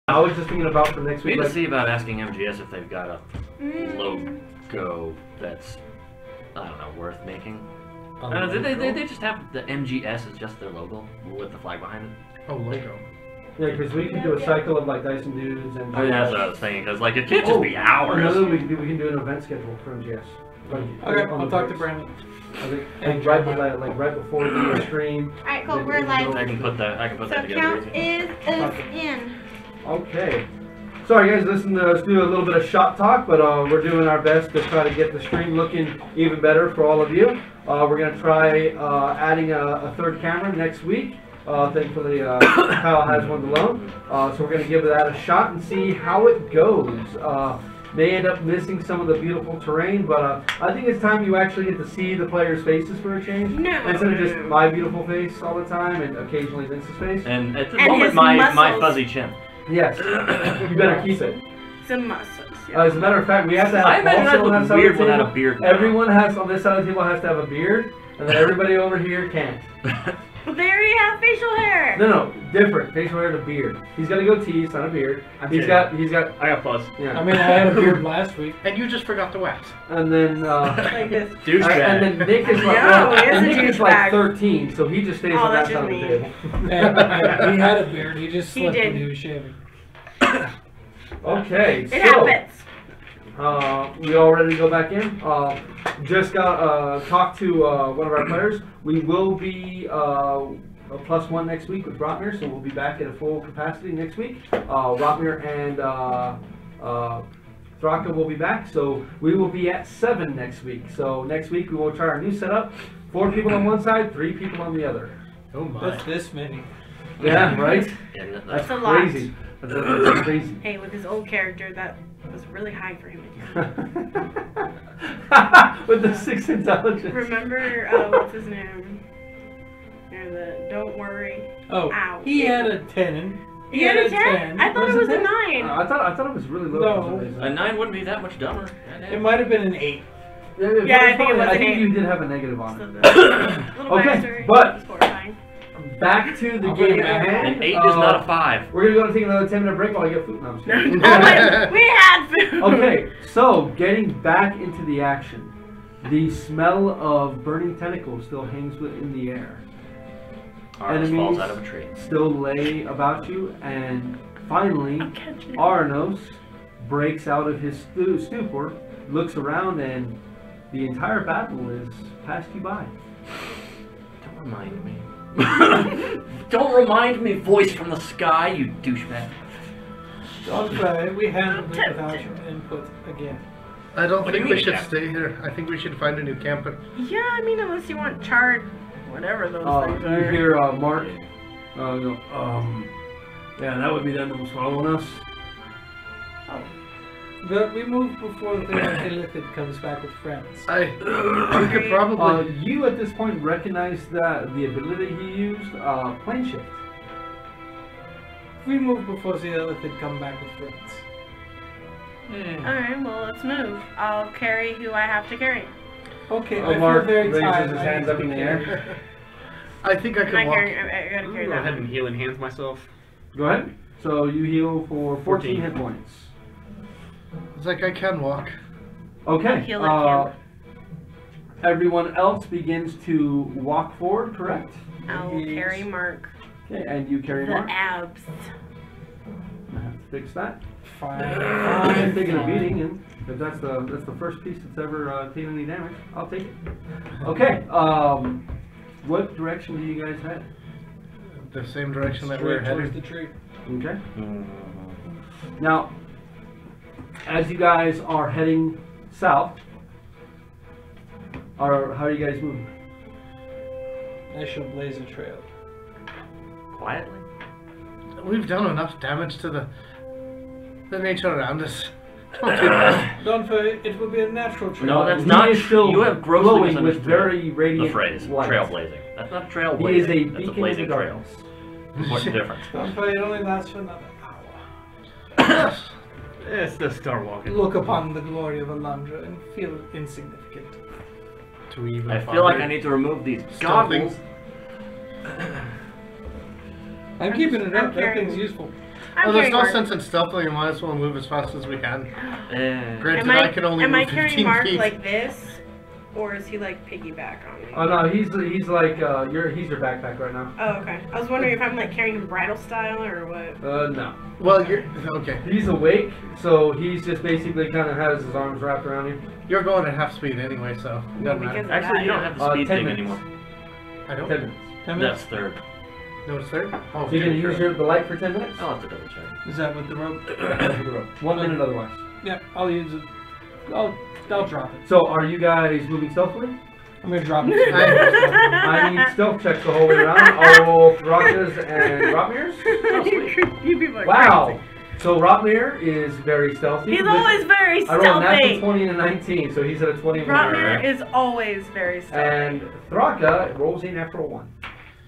I was just thinking about for next week. We need to see about asking MGS if they've got a logo that's, I don't know, worth making. I don't know, they just have the MGS as just their logo with the flag behind it. Oh, logo. Yeah, because we can do a cycle of like Dyson Dudes and. Oh, yeah, that's what I was thinking. Because like it can't just be hours. No, we can do an event schedule for MGS. Like, okay, I'll talk to Brandon. Like right before the stream. Alright, cool. We're live. I can put that together. So count is in. Okay. Sorry guys, let's do a little bit of shop talk, but we're doing our best to try to get the stream looking even better for all of you. We're going to try adding a third camera next week. Thankfully, Kyle has one to loan. So we're going to give that a shot and see how it goes. May end up missing some of the beautiful terrain, but I think it's time you actually get to see the players' faces for a change. No. Instead of just my beautiful face all the time and occasionally Vince's face. And at the moment, my fuzzy chin. Yes. You better keep it. Some muscles. As a matter of fact, we have to have I imagine that looks weird without a beard now. Everyone has on this side of the table has to have a beard, and then everybody over here can't. But they already have facial hair. No, different. Facial hair to beard. He's got a goatee, it's not a beard. He's got. I got fuzz. Yeah. I mean, I had a beard last week. And you just forgot to wax. And then. Like this. Douchebag. And then Nick is like. No, and Nick is like 13, so he just stays on that that's side of the just table. And he had a beard. He just He slipped did. when he was shaving. Okay, It happens. we all ready to go back in? Just got talked to one of our players. We will be a +1 next week with Rotmir, so we'll be back at a full capacity next week. Rotmir and Thraka will be back, so we will be at 7 next week. So next week we will try our new setup: 4 people on one side, 3 people on the other. Oh my. That's this many. Yeah, right? Yeah, That's a lot. crazy. That's crazy. Hey, with his old character, that was really high for him. With the 6 intelligence. Remember, what's his name? Don't worry. Oh, Ow. he had a 10. He had a 10? I thought it was a 9. I thought it was really low. No. for some reason. A 9 wouldn't be that much dumber. It might have been an 8. Yeah, I think it was I an think 8. you did have a negative on So it. the little Okay, backstory but- was horrifying. Back to the game at hand. An 8 is not a 5. We're gonna take another 10-minute break while I get food. No, I'm just kidding. We had food. Okay, so getting back into the action. The smell of burning tentacles still hangs in the air. Arms falls out of a tree. Still lay about you, and finally, I'm catching it. Aranos breaks out of his stupor, looks around, and the entire battle is passed you by. Don't remind me. Don't remind me, voice from the sky, you douchebag. Don't worry, we handled it without your input again. I don't What do think you we mean, should Captain? stay here. I think we should find a new camper. Yeah, I mean, unless you want charred, whatever those things You are. hear Mark go, yeah, that would be them who's following us. But we moved before the Illithid comes back with friends. We could probably. You at this point recognize that the ability he used, plane shift. We moved before the Illithid come back with friends. Alright, well, let's move. I'll carry who I have to carry. Okay, I Mark feel very raises tired. his I hands need up to in the be air. carried. I think I I could walk. gotta carry Go that ahead one. and healing hands myself. Go ahead. So you heal for 14 hit points. It's like I can walk. Okay. Heal like Everyone else begins to walk forward, correct? I'll carry Mark. Okay, and you carry The Mark. abs. I have to fix that. Fine. I'm taking a beating, and if that's the first piece that's ever taken any damage, I'll take it. Okay. What direction do you guys head? The same direction that we're Straight towards headed. the tree. Okay. Now, as you guys are heading south, how are you guys moving? I shall blaze a trail. Quietly? We've done enough damage to the nature around us. Don't do that. Don't worry, it will be a natural trail. No, that's He not is true. still You have grossly glowing with misunderstood very radiant the phrase light. trailblazing. That's not trailblazing. He is a That's beacon a blazing in the trail. darkness. What's the difference? Don't worry, it only lasts for another hour. It's the star walking. Look upon the glory of Alandra and feel insignificant. To even I feel like bother. I need to remove these Stopping. goggles. I'm keeping it up, that carrying- thing's useful. Well, there's no Mark. sense in stealthily. We might as well move as fast as we can. Granted, Am I can only am I move carrying 15 Mark feet. like this, or is he like piggyback on me? Oh no, he's like he's your backpack right now. Oh, okay. I was wondering if I'm like carrying him bridal style or what. No. Well, you're okay. He's awake, so he's just basically kind of has his arms wrapped around you. You're going at half speed anyway, so it doesn't because matter. of Actually, you don't have the speed 10 thing minutes. anymore. I don't. 10 minutes. 10 minutes? That's third. No, it's third. Oh, So you can sure. use the light for 10 minutes? I'll have to double check. Is that with the rope? 1 minute otherwise. Yeah, I'll use it. I'll drop it. So are you guys moving stealthily? I'm gonna drop it. I need stealth checks the whole way around. I'll roll Thrakas and Rotmir's. You people are Wow. crazy. So Rotmir is very stealthy. He's always very I rolled a natural stealthy. 20 and a 19, so he's at a 21. Rotmir is always very stealthy. And Thraka rolls a natural 1.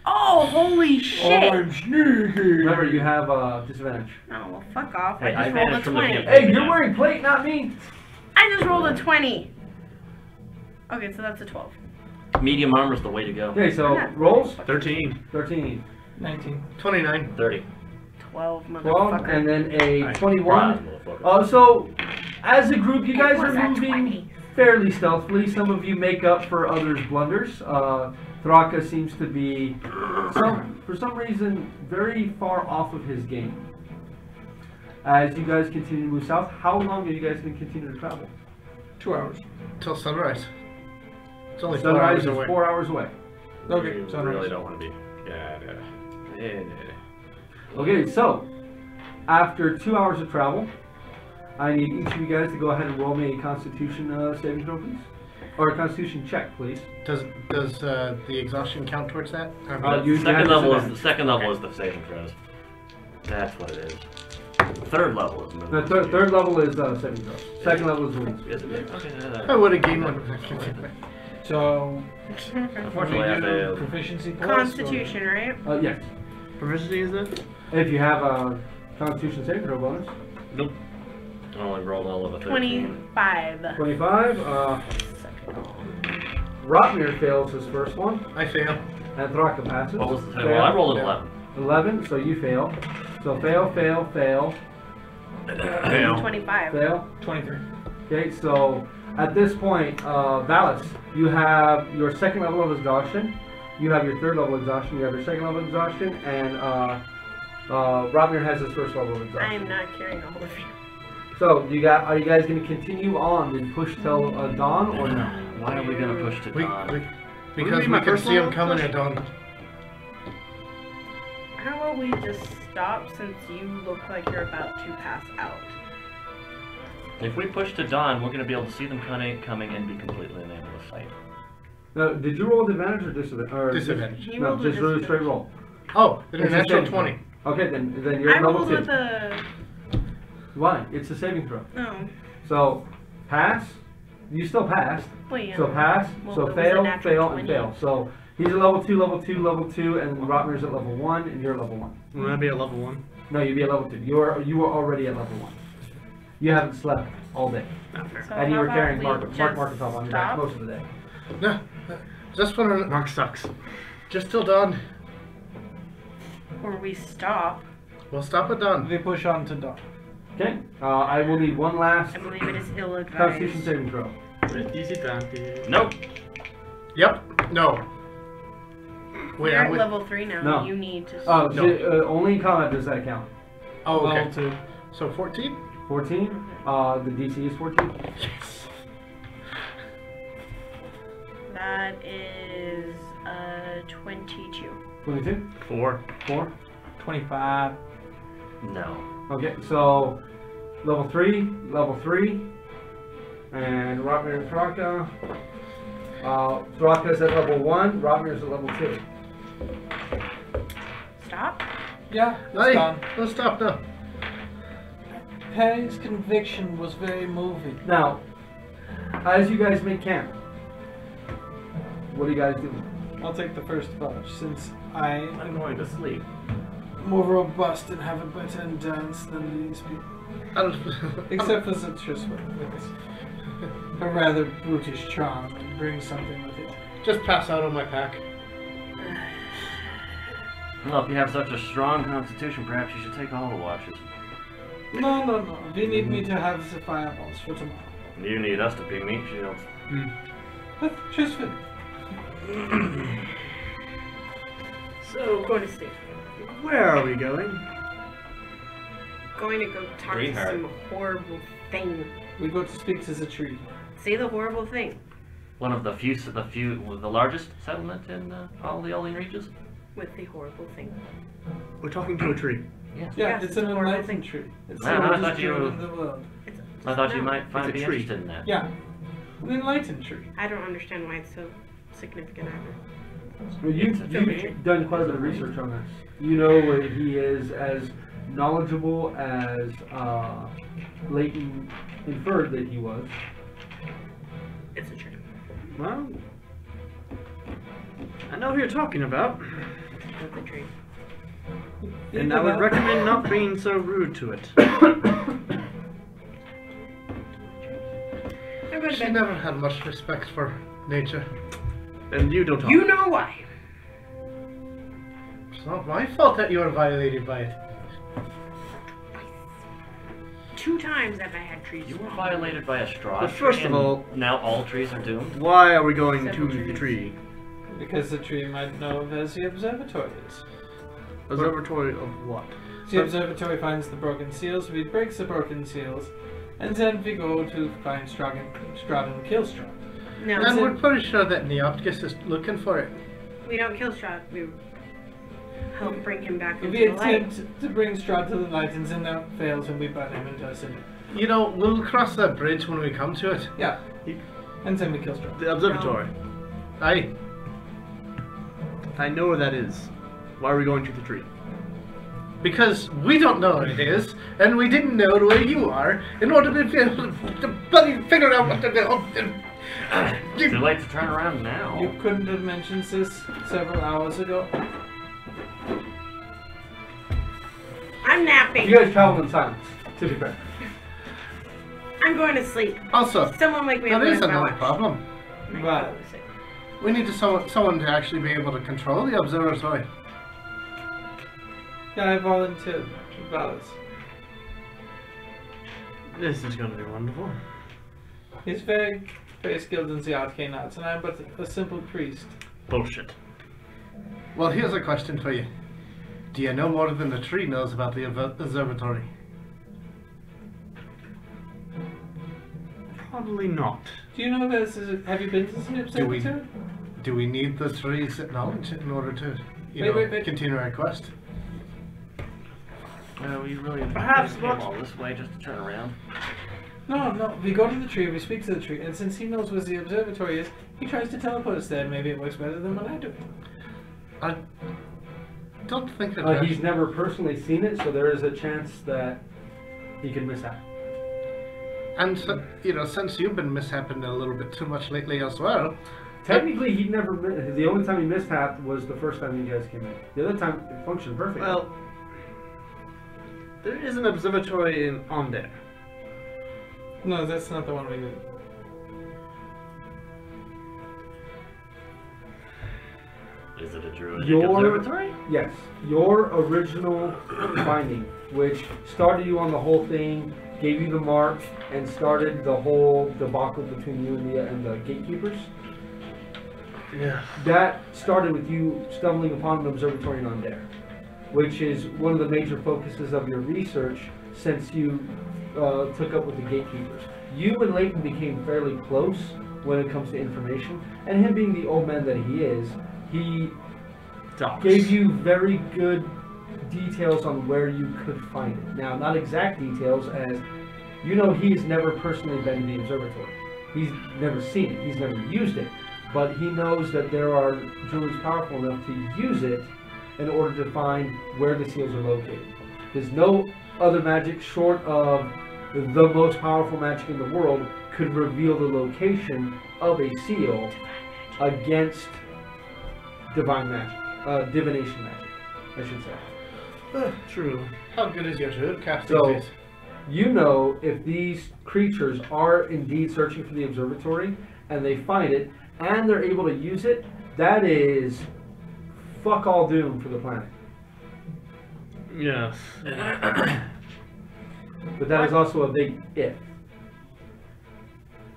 Oh, holy shit! Remember, you have disadvantage. Oh, well, fuck off. Hey, I I just rolled a managed from the 20. campaign. Hey, you're wearing plate, not me. I just rolled a 20. Okay, so that's a 12. Medium armor's the way to go. Okay, so rolls 13. 13, 19. 29. 30. 12, 12, motherfucker. and then a Nice. 21. Surprise, motherfucker. So, as a group, you It guys was are a moving 20. fairly stealthily. Some of you make up for others' blunders. Thraka seems to be, for some reason, very far off of his game. As you guys continue to move south, how long are you guys going to continue to travel? 2 hours. Till sunrise. It's only 4 Sunrise hours is away. 4 hours away. Okay, We sunrise. really don't want to be. Okay, so after 2 hours of travel, I need each of you guys to go ahead and roll me a Constitution saving throw, please, or a Constitution check, please. Does the exhaustion count towards that? Or You Second have level is disadvantage. the second level is the saving throws. That's what it is. Third level is The movement. third level is saving throw. Second level is wounds. Is it? Okay. I would have gained one. So, we Unfortunately, I do failed. proficiency plus? Constitution, right? Yes. Proficiency is that? If you have a Constitution saving throw bonus. Nope. I only rolled all of a 13. 25. 25. Rotmir fails his first one, I fail. and Thraka passes. What was the Fail. well, I rolled an Yeah. 11. 11, so you fail. So fail, fail, fail, Fail. 25. fail. 23. Okay, so at this point, Valis, you have your second level of exhaustion, you have your third level of exhaustion, you have your second level of exhaustion, and Rotmir has his first level of I exhaustion. am not carrying all of you. So, are you guys going to continue on and push till dawn or no? Why are we gonna push to dawn? Because be we my can first see them level coming push? at dawn. How about we just stop since you look like you're about to pass out? If we push to dawn, we're gonna be able to see them coming and be completely unable to sight. Now, did you roll with advantage or disadvantage? Disadvantage. He No, rolled with just really straight disadvantage. roll. Oh, it's It's a a natural saving 20. Okay, then you're I at level rolled 2. with a... Why? It's a saving throw. Oh. So, pass. You still passed. Well, yeah. So pass. Well, So it was a fail, natural fail, 20. and fail. So he's at level 2, level 2, level 2, and Rotmir's at level 1, and you're at level 1. I'm gonna be at level 1. No, you'd be at level 2. You were already at level 1. You haven't slept all day, Not fair. So and you how were about carrying we Mark just Marketop on your back stop? most of the day. No, just want to Mark sucks. just till dawn. Or we stop. We'll stop at dawn. They push on to dawn. Okay. I will need one last I believe it is ill Constitution advised. saving throw. Easy dante. Nope. Yep. No. Wait, You're I'm at with. level 3 now. No. You need to... Oh, No. only in combat does that count. Oh, okay. Level 2. So 14. 14. The DC is 14. That is 22. 22. 4. 4. 25. No. Okay, so level 3, and Rotmir and Thraka. Thraka's at level 1, Rotmir's at level 2. Stop? Yeah, it's Hey, done. let's stop now. Perry's conviction was very moving. Now, as you guys make camp, what are you guys doing? I'll take the first approach since I I'm am going to sleep. more robust and have a better endurance than these people. Except for Citrus with his a rather brutish charm and brings something with it. Just pass out on my pack. Well, if you have such a strong constitution, perhaps you should take all the watches. No. We need me to have the fireballs for tomorrow. You need us to be meat shields. That's just for... So, Going to sleep. where are we going? Going to go talk to Rehard. some horrible thing. We go to speak to the tree. Say the horrible thing. One of the the largest settlement in all the Olean Reaches. With the horrible thing. We're talking to a tree. Yes. Yeah, Yes, it's it's an a horrible enlightened thing. tree. It's Man, the I oldest thought you- tree in the world. I thought you No, might it's a be tree. interested in that. Yeah. An enlightened tree. I don't understand why it's so significant either. Well, you've done quite a bit of research on this. You know where he is as knowledgeable as Leighton inferred that he was. It's a tree. Well, I know who you're talking about, It's a tree. and I would recommend not being so rude to it. I'm going to She bed. never had much respect for nature. And you don't talk. You know why. It's not my fault that you were violated by it. 2 times have I had trees. You were fall. violated by a straw But tree, first of and all- now all trees are doomed. Why are we going Several to the trees. tree? Because the tree might know of as the observatory is. Observatory of what? The observatory finds the broken seals, we break the broken seals, and then we go to find Strahd and kill Strahd. No, And we're pretty sure that Neopticus is looking for it. we don't kill Strahd. We help bring him back into We the light. attempt to bring Strahd to the light, and then that fails, and we burn him into a cinder. You know, we'll cross that bridge when we come to it. Yeah. And then we kill Strahd. The observatory. Aye. I know where that is. Why are we going to the tree? Because we don't know where it is, and we didn't know where you are, in order to be able to bloody figure out what to do. Too late to turn around now. You couldn't have mentioned this several hours ago. I'm napping. You guys traveled in silence, to be fair. I'm going to sleep. Also, Someone wake me up. there is when I another watch. problem. I Right. go to sleep. We need someone to actually be able to control the observatory. Yeah, I volunteered. Valis. This is going to be wonderful. He's very, very skilled in the arcane arts, and I'm but a simple priest. Bullshit. Well, here's a question for you. Do you know more than the tree knows about the observatory? Probably not. Do you know this? Have you been to the observatory? Do we need the tree's knowledge in order to, Wait. continue our quest? We really Perhaps came not. all this way just to turn around. No. We go to the tree, we speak to the tree, and since he knows where the observatory is, he tries to teleport us there. Maybe it works better than when I do it. I don't think that He's never personally seen it, so there is a chance that he could miss out. And so, since you've been mishapping a little bit too much lately as well. Technically, he never. The only time he mishapped was the first time you guys came in. The other time, it functioned perfectly. Well, there is an observatory on there. No, that's not the one we did. Is it a druidic Your- observatory? Yes, your original finding, which started you on the whole thing, gave you the mark, and started the whole debacle between you and the gatekeepers. Yeah. That started with you stumbling upon an observatory in Undair, which is one of the major focuses of your research since you took up with the gatekeepers. You and Leighton became fairly close when it comes to information, and him being the old man that he is, he gave you very good details on where you could find it. Now, not exact details, as he's never personally been to the observatory. He's never seen it, he's never used it, but he knows that there are druids powerful enough to use it in order to find where the seals are located. There's no other magic short of the most powerful magic in the world could reveal the location of a seal against divine magic, divination magic, I should say. True. How good is your druid casting? So, if these creatures are indeed searching for the observatory and they find it and they're able to use it, that is fuck all doom for the planet. Yes. But that is also a big if.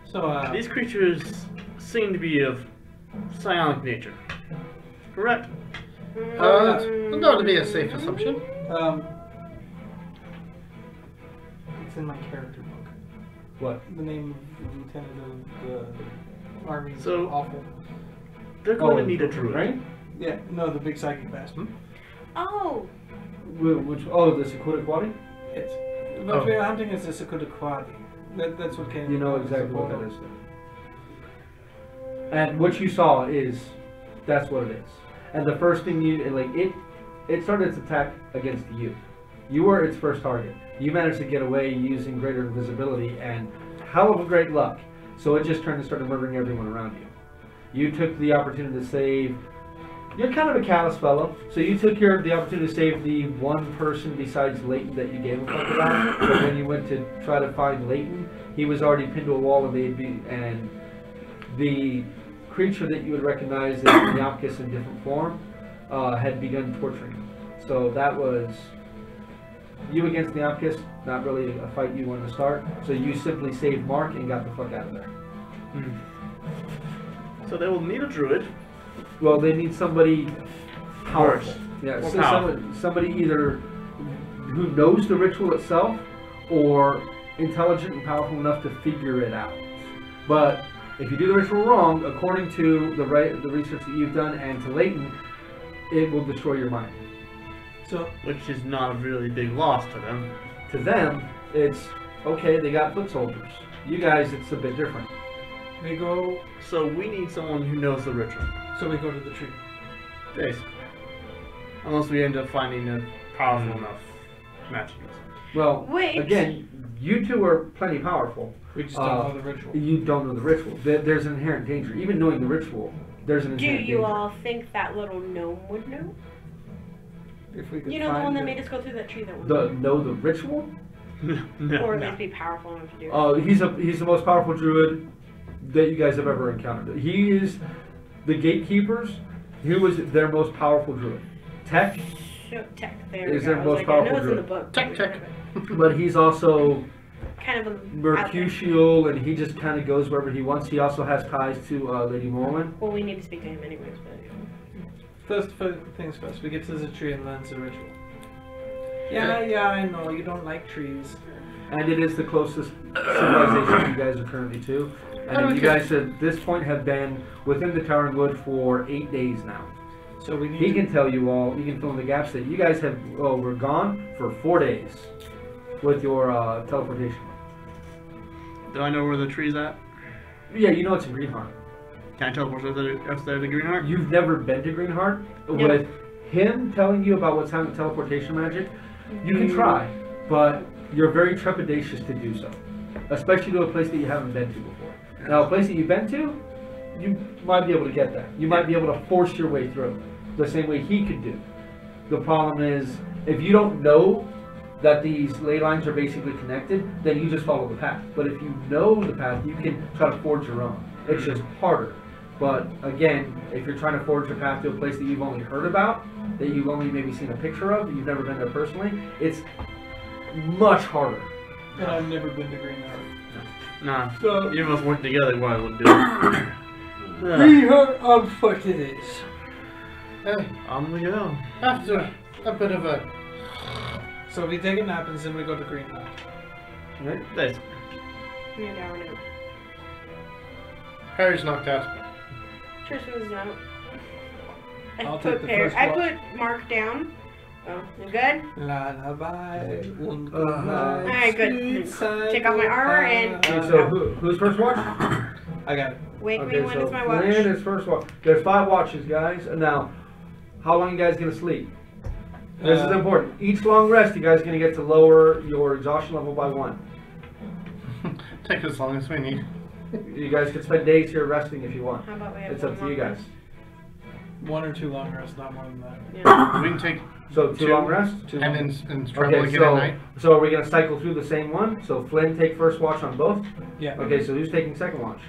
So, These creatures seem to be of psionic nature. Correct? That would be a safe assumption. it's in my character book. What? The name of the lieutenant of the army is So- awful. They're going to need a druid. Right? Yeah, no, the big psychic bastard. Oh, Which? Oh, the Sequoia Quadi? Yes. But we are hunting as a Sequoia Quadi. That's what came. You know exactly what that is. And what you saw is, that's what it is. And the first thing it started its attack against you. You were its first target. You managed to get away using greater invisibility and hell of a great luck. So it just turned and started murdering everyone around you. You took the opportunity to save. You're kind of a callous fellow, so you took the opportunity to save the one person besides Leighton that you gave a fuck about. But when you went to try to find Leighton, he was already pinned to a wall, and the creature that you would recognize as Nyapkis in different form had begun torturing him. So that was you against Nyapkis, not really a fight you wanted to start. So you simply saved Mark and got the fuck out of there. So they will need a druid. Well, they need somebody powerful. Yeah, More so powerful. somebody either who knows the ritual itself or intelligent and powerful enough to figure it out. But if you do the ritual wrong, according to the research that you've done and to Leighton, it will destroy your mind. So, Which is not a really big loss to them. To them, it's okay. They got foot soldiers. You guys, it's a bit different. we go. So we need someone who knows the ritual. So we go to the tree. Basically. Unless we end up finding a powerful enough matching. Well, Wait. again, you two are plenty powerful. We just don't know the ritual. You don't know the ritual. There's an inherent danger. Even knowing the ritual, there's an do inherent you danger. all think that little gnome would know? If we could You know the find one that it. made us go through that tree that one Know the ritual? No. or at least be powerful enough to do it. Oh, he's the most powerful druid that you guys have ever encountered. He is the gatekeepers. He was their most powerful druid. Tech, Tech, there is we go. their I was most like, powerful I know it's in the druid. book. Tech. but he's also Kind of a mercutial, and he just kind of goes wherever he wants. He also has ties to Lady Morwen. Well, we need to speak to him anyways, but First things first. We get to the tree and learn the ritual. Yeah, I know you don't like trees. And it is the closest civilization you guys are currently to. And you guys at this point have been within the Towering Wood for 8 days now. So we need. He can tell you all, he can fill in the gaps that you guys have, were gone for 4 days with your teleportation. Do I know where the tree's at? Yeah, you know it's in Greenheart. Can I teleport outside of the green heart? You've never been to Greenheart? No. With him telling you about what's happening with teleportation magic, you can try, but you're very trepidatious to do so. Especially to a place that you haven't been to before. Now, a place that you've been to, you might be able to get there. You might be able to force your way through, the same way he could do. The problem is, if you don't know that these ley lines are basically connected, then you just follow the path. But if you know the path, you can try to forge your own. It's just harder. But again, if you're trying to forge a path to a place that you've only heard about, that you've only maybe seen a picture of, that you've never been there personally, it's much harder. And I've never been to Greenheart. Nah. So- You must work together why I wouldn't do it. Greenheart on foot it is. On we go. After a bit of a... So we take a nap and then we go to Greenheart. Right? Basically. we're down now. Harry's knocked out. Tristan's out. I'll take the first I watch. put Mark down. Oh, you good? Lullaby. Alright, good. Take off my armor and- Okay, so who's first watch? I got it. Wake Okay, me when so it's my watch. Flynn is first watch. There's 5 watches, guys. And now, how long you guys gonna sleep? This is important. Each long rest, you guys are gonna get to lower your exhaustion level by 1. Take as long as we need. You guys can spend days here resting if you want. How about we have It's up one to you long guys. rest? 1 or 2 long rests, not more than that. Yeah. We can take So 2 long rests? Two and long- then travel Okay, again at night. so are we gonna cycle through the same one? So Flynn take first watch on both? Yeah. Okay, so who's taking second watch?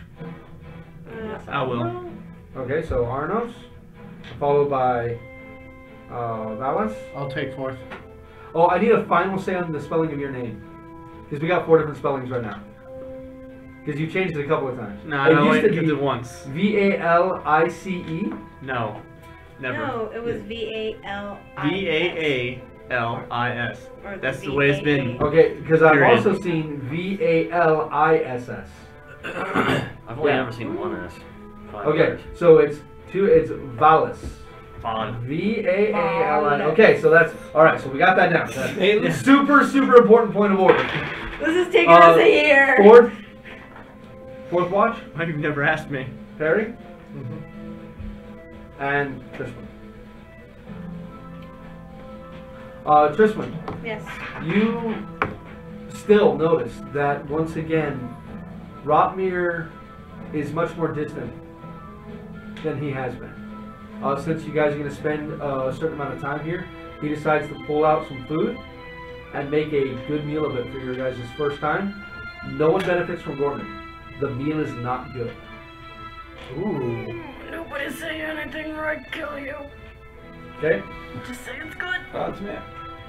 I will. Okay, so Arnos, followed by Valis. I'll take fourth. Oh, I need a final say on the spelling of your name. Because we got 4 different spellings right now. Because you changed it a couple of times. No, I only did it once. V-A-L-I-C-E? No. Never. No, it was V-A-L-I-S. V-A-A-L-I-S. Or That's the way it's been. Okay, because I've Period. also seen V-A-L-I-S-S. I've only ever seen one S. 5 Okay, letters. so it's Valis. Vaughn. V-A-A-L-I. Okay, so that's alright, so we got that down. That's Valis. super, super important point of order. This is taking us a year. Fourth watch, Why you've never asked me? Perry, and Trisman. Trisman, Yes. you still notice that once again, Rotmir is much more distant than he has been. Since you guys are going to spend a certain amount of time here, he decides to pull out some food and make a good meal of it for your guys' first time. No one benefits from Gorman. The meal is not good. Ooh. Nobody say anything or I kill you. Okay? Just say it's good. God's man.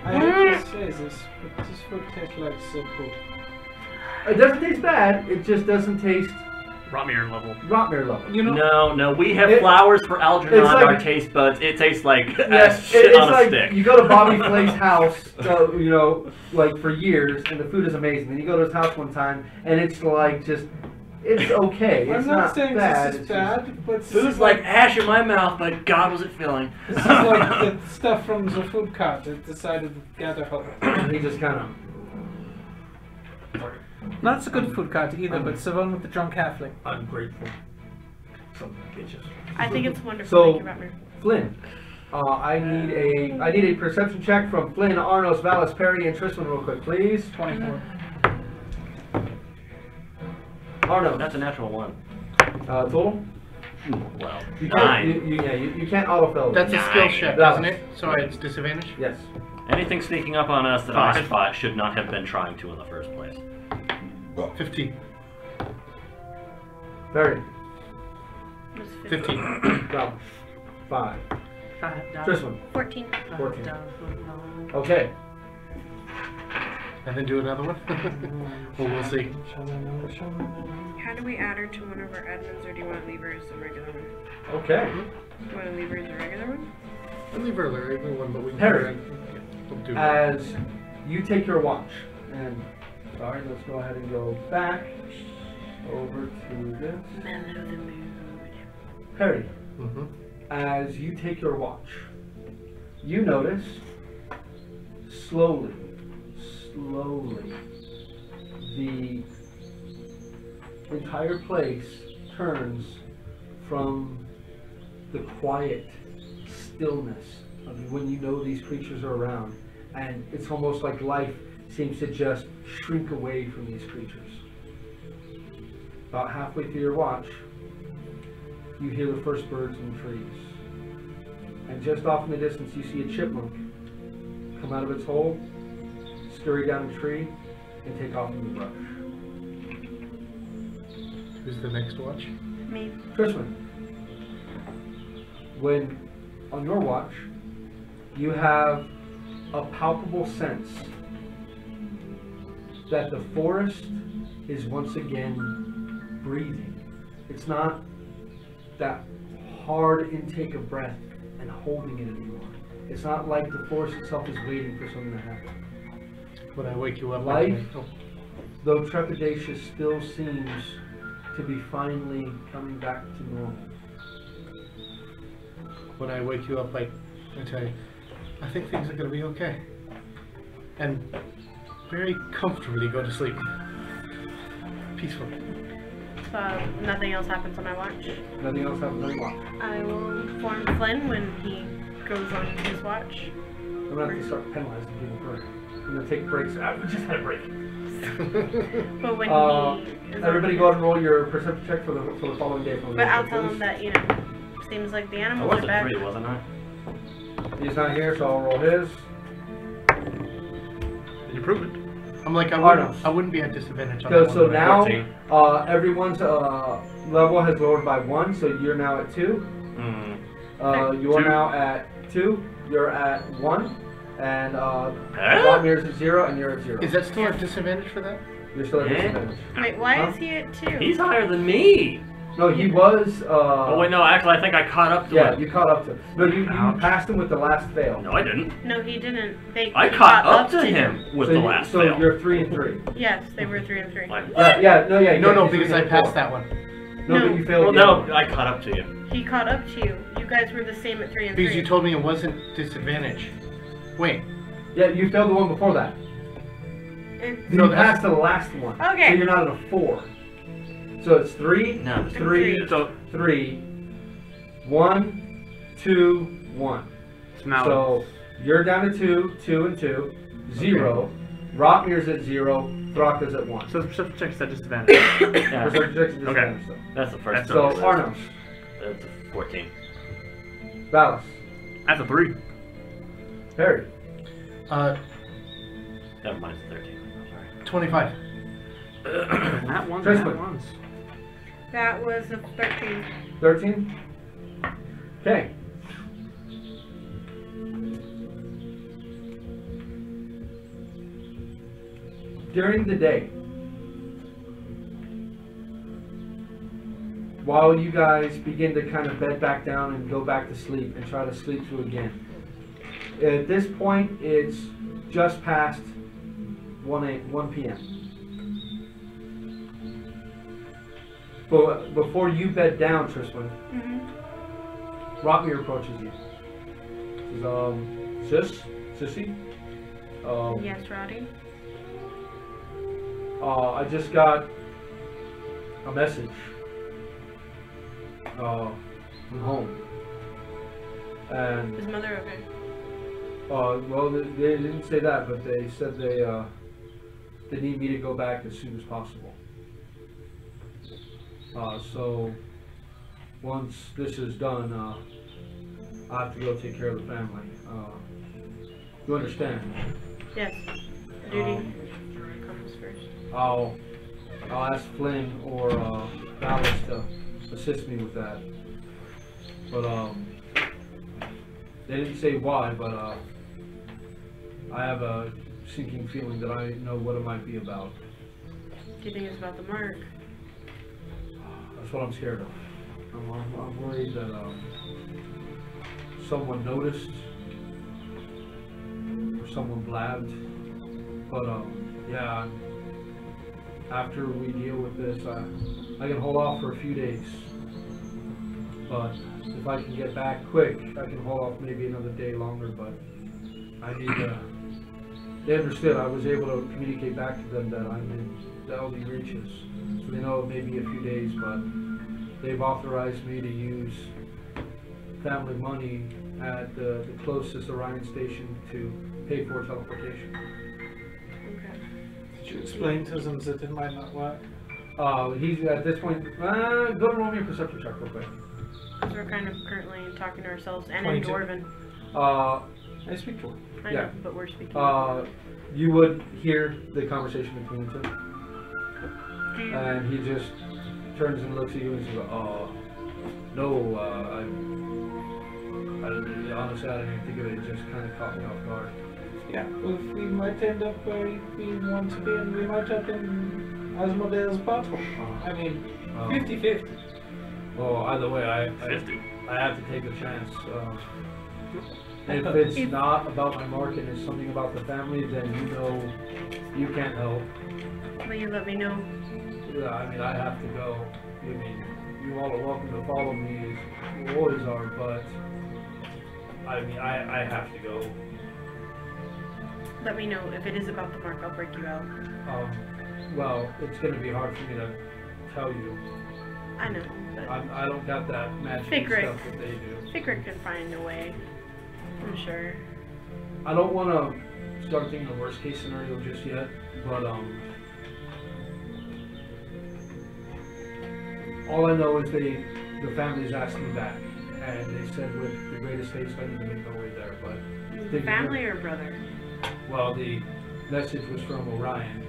I hate to say this, but this food tastes like soup. It doesn't taste bad, it just doesn't taste Rotmir level. Rotmir level. You know, No, we have It- flowers for Algernon it's on like- our taste buds. It tastes like Yes, shit it's on a like stick. you go to Bobby Flay's house, you know, like for years, and the food is amazing. Then you go to his house one time, and it's like just, it's okay. It's I'm not saying bad. this is it's just- bad, but this Food's is like ash in my mouth, but God was it filling. This is like the stuff from the food cart at the side of the gather hall. he just kind of. Not so good food cart either, but it's the one with the drunk halfling. Ungrateful. Some bitches. I think it's wonderful. So- Thank you, Rotmir. Flynn, I need a perception check from Flynn, Arnos, Valis, Perry, and Tristan real quick, please. 24. Arnos, That's a natural 1. total. Well, You 9. can't. You can't auto-fill. That's a skill Nine. check, That isn't was- it? So it's disadvantage? Yes. Anything sneaking up on us that I 5. spot should not have been trying to in the first place. 15. Perry. It was 15. Valis. 5. Tristan. 14. 14. Okay. And then do another one? Well, we'll see. How do we add her to one of our admins, or do you want to leave her as a regular one? Okay. You want to leave her as a regular one? I'll leave earlier, even one, but we can Harry. we'll do it. As you take your watch, and sorry, let's go ahead and go back over to this. Mellow the mood. Perry, Mhm. as you take your watch, you notice slowly, the entire place turns from the quiet stillness of when you know these creatures are around, and it's almost like life seems to just shrink away from these creatures. About halfway through your watch, you hear the first birds in the trees. And just off in the distance, you see a chipmunk come out of its hole, scurry down a tree, and take off in the brush. Who's the next watch? Me. Trisman, when on your watch, you have a palpable sense that the forest is once again breathing. It's not that hard intake of breath and holding it anymore. It's not like the forest itself is waiting for something to happen. When I wake you up, Life, oh, though trepidatious, still seems to be finally coming back to normal. when I wake you up, I tell you, I think things are going to be okay. And very comfortably go to sleep. Peaceful. So nothing else happens on my watch. Nothing else happens on your watch. I will inform Flynn when he goes on his watch. I'm gonna have to start penalizing people for. I'm gonna take breaks. We just had a break. But when he is Everybody on go ahead and roll your perception check for the following day. From But I'll tell him that, you know, seems like the I animals was are at back. 3, wasn't I? He's not here, so I'll roll his. An improvement. I'm like, Arnos. I wouldn't be at disadvantage on So, that so one. now 14. everyone's level has lowered by 1, so you're now at 2. Mm. You are 2. now at 2. You're at 1. And Vladmir's at 0, and you're at 0. Is that still a disadvantage for that? You're still at Yeah. disadvantage. Wait, why Huh? is he at 2? He's higher than me. No, he was. Oh wait, no. Actually, I think I caught up to Yeah, him. you caught up to him. No, you Ouch. passed him with the last fail. No, I didn't. No, he didn't. I caught up to him with So the you- last so fail. you're 3 and 3. Yes, they were 3 and 3. Like, Yeah, no, No, he's because 3 I and passed 4. that one. No, No. but you failed. Well, the other no, one. I caught up to you. He caught up to you. You guys were the same at 3 and 3. Because you told me it wasn't disadvantage. Wait. Yeah, you failed the one before that. No, You that's- passed the last one. Okay. So you're not at a 4. So it's 3, No, it's 3, So, 3, 1, 2, 1. so now. So you're down to 2, 2 and 2, 0. Rotmir's at 0. Thraka's at 1. So check's that disadvantage. yeah, Berserk Jack's at disadvantage, though. that's the first. So one. Arnos, That's a 14. Valis, That's a 3. Perry, Never mind, it's 13. I'm sorry. 25. That one's Tristan. that one's. That was a 13. 13. Okay. During the day, while you guys begin to kind of bed back down and go back to sleep and try to sleep through again, at this point it's just past 1 p.m. But before you bed down, Tristan, Rotmir approaches you. Says, Sissy? Yes, Roddy? I just got a message from home. And, Is Mother okay? well, they didn't say that, but they said they need me to go back as soon as possible. So, once this is done, I have to go take care of the family. You understand? Yes. Duty comes first. I'll ask Flynn or Valis to assist me with that. But they didn't say why, but I have a sinking feeling that I know what it might be about. Do you think it's about the mark? That's what I'm scared of. I'm worried that someone noticed or someone blabbed. But yeah, after we deal with this, I can hold off for a few days. But if I can get back quick, I can hold off maybe another day longer. But I need to. They understood. I was able to communicate back to them that I'm in the LD reaches. So they know it may be a few days, but they've authorized me to use family money at the closest Orion station to pay for teleportation. Okay. Did you explain to them that it might not work? He's at this point. Go and roll me a perception check real quick. Because we're kind of currently talking to ourselves and in 22. Dwarven. I speak to her. I Yeah. know, but we're speaking. You would hear the conversation between the two, Do you, and he just turns and looks at you and says, no, honestly, I didn't even think of it. It just kind of caught me off guard. Yeah, well, we might end up where we want to be, and we might have been Asmodee's battle. I mean, 50-50. Well, either way, I 50. have to take the chance. If it's not about my mark and it's something about the family, then you know you can't help. will you let me know? Yeah, I mean, I have to go. I mean, you all are welcome to follow me, as you always are, but I mean, I have to go. Let me know. If it is about the mark, I'll break you out. Well, it's going to be hard for me to tell you. I know, but I don't got that magic Secret. stuff that they do. Secret can find a way. I'm sure. I don't want to start thinking the worst case scenario just yet, but all I know is the family's asked me back, and they said with the greatest haste I need to make my way there. But Family or brother? well, the message was from Orion.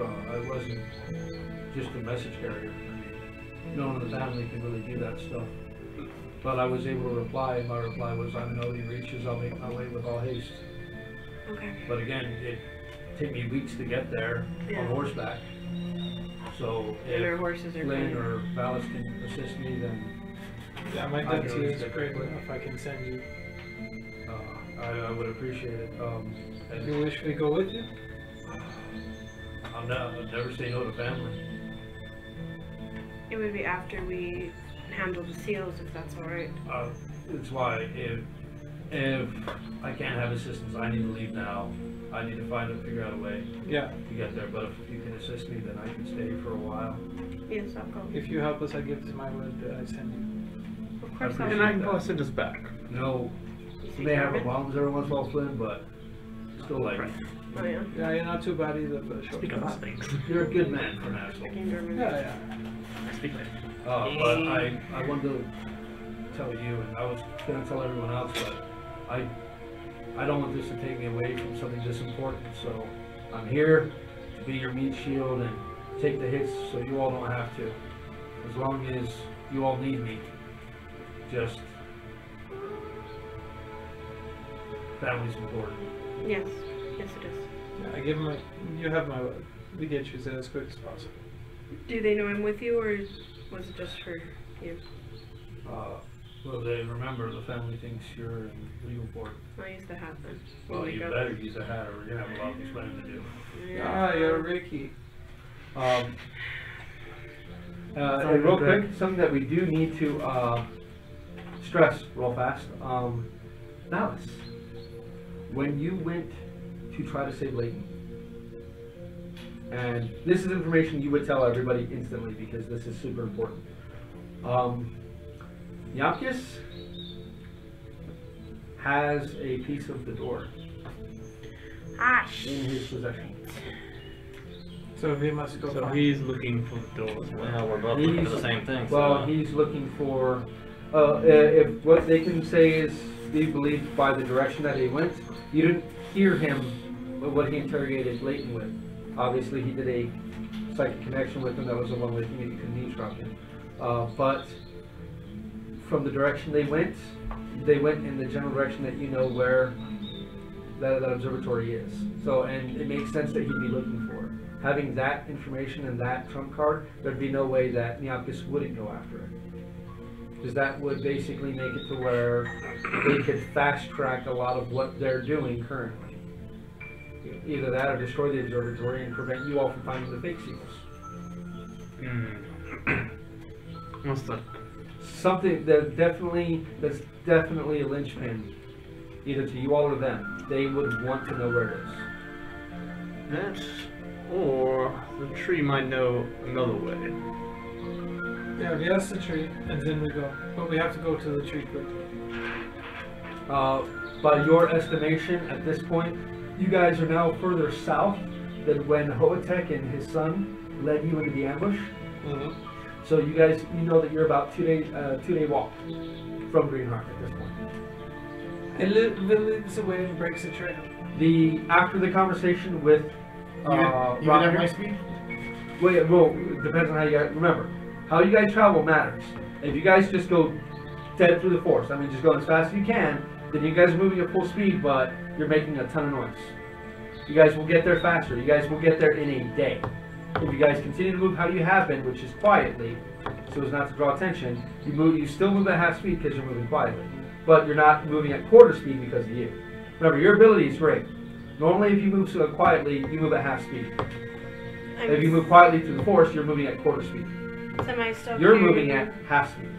I wasn't just a message carrier. I mean, no one in the family can really do that stuff. But I was able to reply, and my reply was, I'm in OD reaches, I'll make my way with all haste. Okay. But again, it take me weeks to get there Yeah. on horseback. So And our if horses are Lynn fine. or Valis can assist me, then Yeah, my I can density always is get great there. enough. I can send you. I would appreciate it. And You wish we go with you? I'll never say no to family. It would be after we handle the seals, if that's alright. It's why if I can't have assistance, I need to leave now. I need to figure out a way Yeah. to get there. But if you can assist me, then I can stay for a while. Yes, I'll go. If you help us, I give my word that I send you. Of course I I'll And I appreciate can that. send us back. No, You you speak may have German? problems every once in a while, Flynn, but still like Oh yeah. Yeah, you're not too bad either for a short Speak a time. lot of things. you're a good man for an asshole. Speaking German. Yeah, yeah. I speak like But I wanted to tell you, and I was gonna tell everyone else, but I don't want this to take me away from something this important. So I'm here to be your meat shield and take the hits, so you all don't have to. As long as you all need me, just family's important. Yes. Yes, it is. Yeah, I give my. You have my word. We get you there as quick as possible. Do they know I'm with you, or was it just for you? Well, they remember the family thinks you're in legal court. I'll use the hat then. Well, When we you go. better use a hat, or we're gonna have a lot of explaining to do. Yeah. Ah, you're Ricky. And real quick, something that we do need to stress real fast. Malice, when you went to try to save Leighton, and this is information you would tell everybody instantly because this is super important. Yapkis has a piece of the door Ah, in his possession. So we must go So find. he's looking for the door as well. well, we're both looking for the same thing. Well, so. he's looking for. If what they can say is be believed by the direction that he went, you didn't hear him what he interrogated Leighton with. Obviously, he did a psychic connection with him. That was the one with you couldn't eavesdrop him. But from the direction they went in the general direction that you know where that observatory is. So, and it makes sense that he'd be looking for it. Having that information and that trump card, there'd be no way that Neopkis wouldn't go after it. Because that would basically make it to where they could fast track a lot of what they're doing currently. Either that or destroy the observatory and prevent you all from finding the fake seals. What's that? Something that's definitely a linchpin, either to you all or them. They would want to know where it is. That, or the tree might know another way. Yeah, we ask the tree, and then we go. But we have to go to the tree quickly. By your estimation, at this point, you guys are now further south than when Hoatek and his son led you into the ambush. Mm-hmm. So you guys, you know that you're about two day walk from Greenheart at this point. It leads away and breaks the trail. After the conversation with Even at Roger, my speed? well, it depends on how you guys remember. How you guys travel matters. If you guys just go dead through the forest, I mean, just go as fast as you can, then you guys are moving at full speed, but you're making a ton of noise. You guys will get there faster. You guys will get there in a day. If you guys continue to move how you have been, which is quietly, so as not to draw attention, you still move at half speed because you're moving quietly. But you're not moving at quarter speed because of you. Remember, your ability is great. Normally, if you move so quietly, you move at half speed. If you move quietly through the forest, you're moving at quarter speed. So am I still You're carrying, moving at half speed.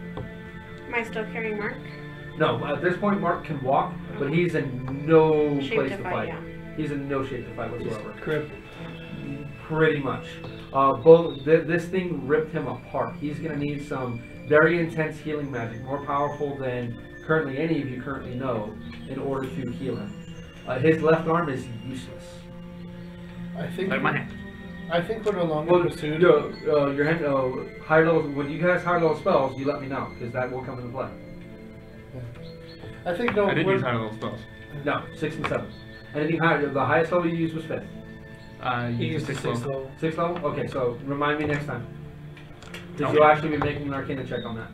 Am I still carrying Mark? No, at this point, Mark can walk, but he's in no Shape place to to fight, fight. yeah. He's in no shape to fight whatsoever. Crib. Pretty much. This thing ripped him apart. He's going to need some very intense healing magic, more powerful than currently any of you currently know, in order to heal him. His left arm is useless. I think. Like my hand. I think we're no longer Well, pursued. your hand, high level. When you guys high level spells, you let me know because that will come into play. I think no. I did we're- use high level spells. No, 6 and 7. Anything higher, the highest level you used was 5th. He You used the six 6th level. level. 6th level? Okay, so remind me next time. Because Okay. you'll actually be making an Arcana check on that.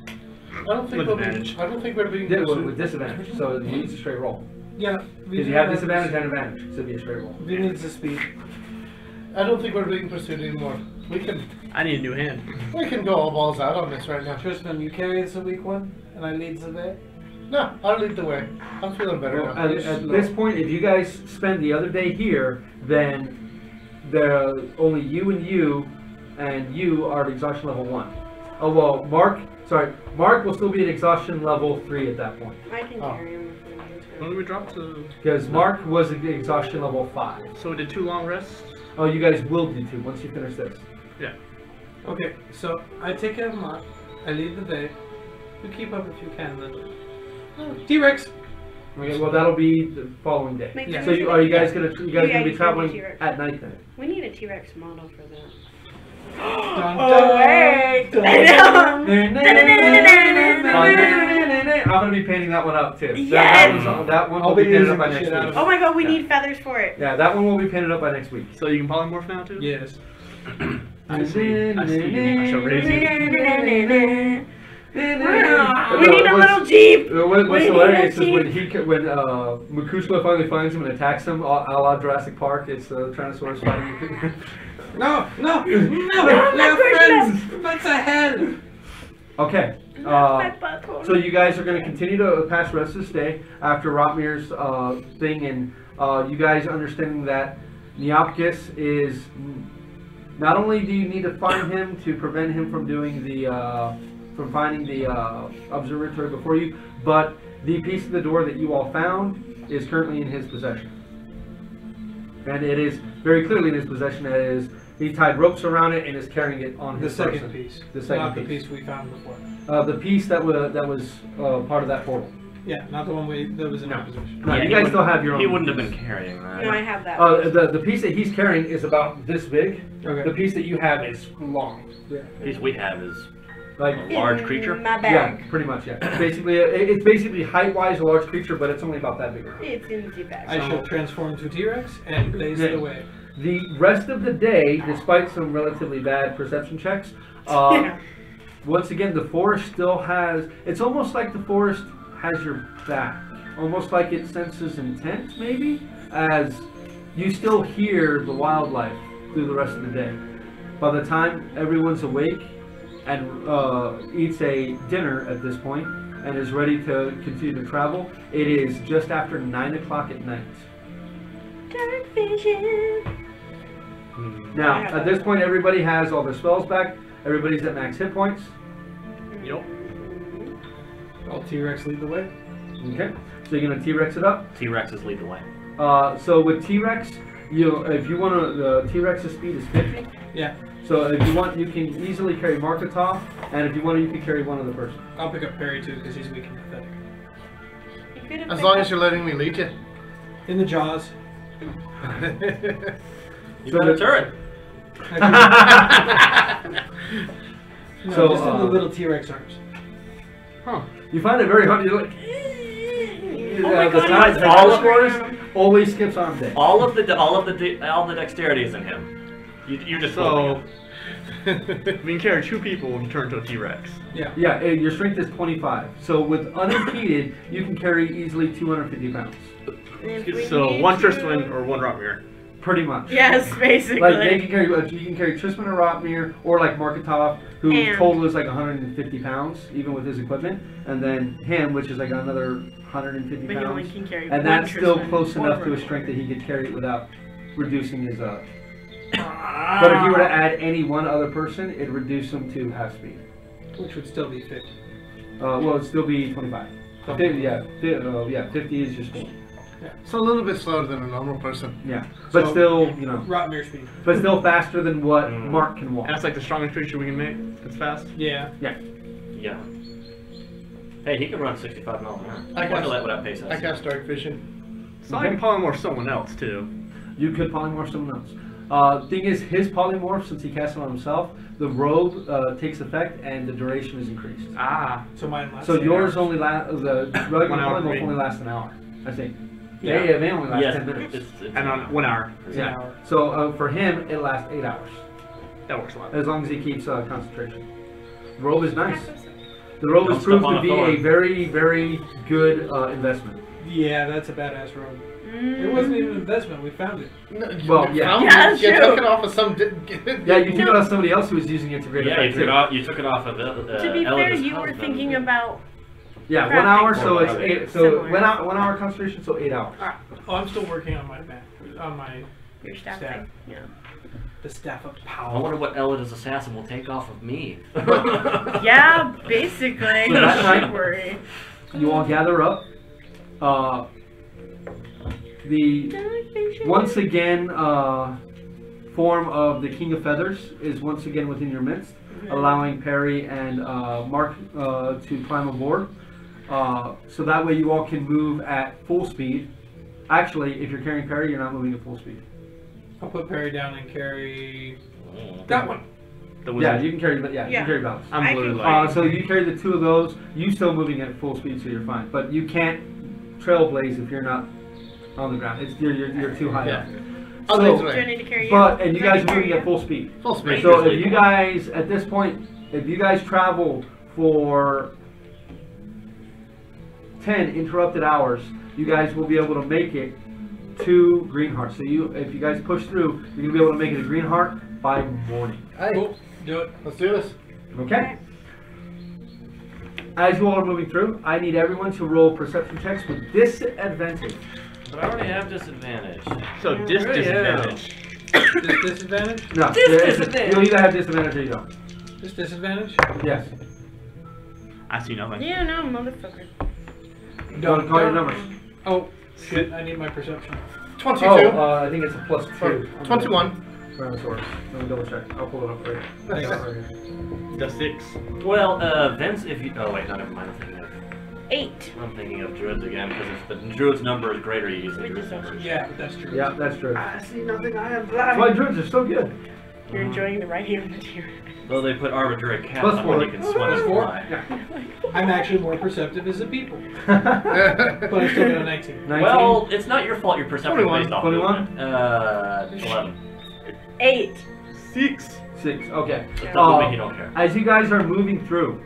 I don't think With we'll be. advantage. I don't think we're being With pursued. disadvantage, so you use a straight roll. Yeah. Because you have disadvantage and advantage. So it'd be a straight roll. We need the speed. I don't think we're being pursued anymore. I need a new hand. We can go all balls out on this right now. Tristan, you carry the weak one, and I lead the way. No, I'll lead the way. I'm feeling better Well, now. at this point, if you guys spend the other day here, then only you and you are at exhaustion level 1. Oh well, Mark will still be at exhaustion level 3 at that point. I can Oh. carry him. When did we drop to? Because Mark was at exhaustion level 5. So we did 2 long rests. Oh, you guys will do 2 once you finish this. Yeah. Okay, so I take care of Mark. I lead the way. You keep up if you can, then. T-Rex. Okay, well that'll be the following day. Make Yeah. So are you guys gonna Yeah, be you traveling can be T-Rex. at night then? We need a T-Rex model for that. Dun, Oh, dun, wait! dun, I know! I'm gonna be painting that one up too. Yes! That one I'll will be be painted using up by the next shit out week. of Oh my god, we Yeah. need feathers for it. Yeah, that one will be painted up by next week. So you can polymorph now too. Yes. I see. I see. I shall raise you. We need a little jeep! What's We hilarious need a is when Makushla finally finds him and attacks him, a la Jurassic Park. It's the Tyrannosaurus fighting. No, no, no! No, They're Makushla! friends! That's ahead! Okay. My butthole. So you guys are going to continue to pass the rest of this day after Rotmir's thing, and you guys understanding that Neopkis is not only do you need to find him to prevent him from doing from finding the observatory before you, but the piece of the door that you all found is currently in his possession, and it is very clearly in his possession. That is, he tied ropes around it and is carrying it on The his second person. piece. The second not piece. the piece we found before. The piece that was part of that portal. Yeah, not the one that was in our possession. No, Yeah, you he guys still wouldn't- have your own. He wouldn't have piece. been carrying that. No, I have that. The piece that he's carrying is about this big. Okay. The piece that you have is long. The piece we have is Like a large creature. My yeah, bag. pretty much yeah. It's basically height-wise a large creature, but it's only about that big. It's in the bag. I shall transform to T-Rex and blaze Yeah. the way. The rest of the day, despite some relatively bad perception checks, Yeah. once again the forest still has. It's almost like the forest has your back, almost like it senses intent, maybe, as you still hear the wildlife through the rest of the day. By the time everyone's awake and eats a dinner at this point and is ready to continue to travel, it is just after 9 o'clock at night. Dark vision. Now, at this point, everybody has all their spells back. Everybody's at max hit points. Yep. I'll T-Rex lead the way. Okay, so you're gonna T-Rex it up. T-Rexes lead the way. So with T-Rex, if you want to, the T-Rex's speed is 50. Yeah, So if you want, you can easily carry Marketov, and if you want, you can carry one other person. I'll pick up Perry too because he's weak and pathetic. You could have As picked long up- as you're letting me lead you. In the jaws. You got a turret. No, So, just in the little T-Rex arms. Huh. You find it very hard. You're like, Oh my the God, time he's the all scores around. always skips arm day. All the dexterity is in him. You just So we can carry 2 people when you turn into a T-Rex. Yeah. Yeah, your strength is 25. So with unimpeded, you can carry easily 250 pounds. If we So need 1 to- Tristan or 1 Rotmir. Pretty much. Yes, basically. Like they can carry, you can carry Trisman or Rotmir, or like Marketov, who And- total is like 150 pounds, even with his equipment, and then him, which is like another 150 But he only pounds, can carry and one that's still Tristan. close enough to a strength that he could carry it without reducing his. But if you were to add any one other person, it'd reduce him to half speed. Which would still be 50. Well, it'd still be 25. 50, yeah, 50 is your speed. So a little bit slower than a normal person. Yeah, but So- still, Rotmere speed. but still faster than what Mm. Mark can walk. That's like the strongest creature we can make. That's fast. Yeah. Yeah. Hey, he can run 65 miles an hour. I Wonder guess- that without pace. I cast dark vision. So I can polymorph someone else too. You could polymorph someone else. Thing is, his polymorph, since he cast it on himself, the robe takes effect and the duration is increased. Ah. So mine lasts. So 8 yours hours. only the regular 1 hour for polymorph me. only lasts an hour, I think. Yeah. Yeah, they only last Yes, 10 minutes. it's And on 1 hour. It's an Yeah. hour. So for him, it lasts 8 hours, That works a lot. as long as he keeps concentration. The robe is nice. The robe Don't has proved step on to a be thorn. a very, very good investment. Yeah, that's a badass robe. Mm. It wasn't even an investment. We found it. No, Well, yeah. found Yeah, it. You true. took it off of some. Yeah, you took it off somebody else who was using it to great Yeah, you effect. took it too. off. You took it off of To be fair, Elodie's you were husband. thinking about. Yeah, 1 crafting hour, so it's something 8. So similar. 1 hour concentration, so 8 hours. Oh, I'm still working on my Your staff Staff. thing. Yeah. the staff of I power. wonder what Elodie's assassin will take off of me. Yeah, basically. So that Don't night- worry. You all gather up. The once again form of the King of Feathers is once again within your midst, allowing Perry and Mark to climb aboard. So that way you all can move at full speed. Actually, if you're carrying Perry, you're not moving at full speed. I'll put Perry down and carry that one. Yeah, you can carry, but yeah, you Yeah. can carry balance. I I'm can- blue light. So you carry the 2 of those. You still moving at full speed, so you're fine. But you can't trailblaze if you're not on the ground. It's you're too high up. I'll So- lead the Do I way. need to carry you? But and you Do I guys need are to moving carry at full speed. Full speed. So Rangers if you lead. guys at this point, if you guys travel for 10 interrupted hours, you guys will be able to make it to Green Heart. So if you guys push through, you're gonna be able to make it to Green Heart by morning. Hey, Cool. Do it. let's do this. Okay. As you all are moving through, I need everyone to roll perception checks with disadvantage. But I already have disadvantage. So disadvantage. This disadvantage? No, Disadvantage. you'll either have disadvantage or you don't. This disadvantage? Yes. I see nothing. Yeah, no, motherfucker. Don't call your numbers. Oh, shit. I need my perception. 22. I think it's a +2. 21. Tyrannosaurus. Let me double check. I'll pull it up for you. I got it right here. The 6. Well, Vince, if you. Oh, wait, no, never mind. I'm 8. thinking of druids again, because if the druid's number is greater, you use the We druid's just number. Yeah, that's true. Yeah, that's true. I see nothing. I am That's why druids are so good. You're enjoying the writing of the material. Though they put arbitrary caps Plus on 4. when you can swim Plus and 4. fly. Yeah. I'm actually more perceptive as a people. But I still got a 19. 19. Well, it's not your fault your perception is 21. based off 21? movement. 11. 8. 6. 6. Okay. It's not movement, you don't care. As you guys are moving through,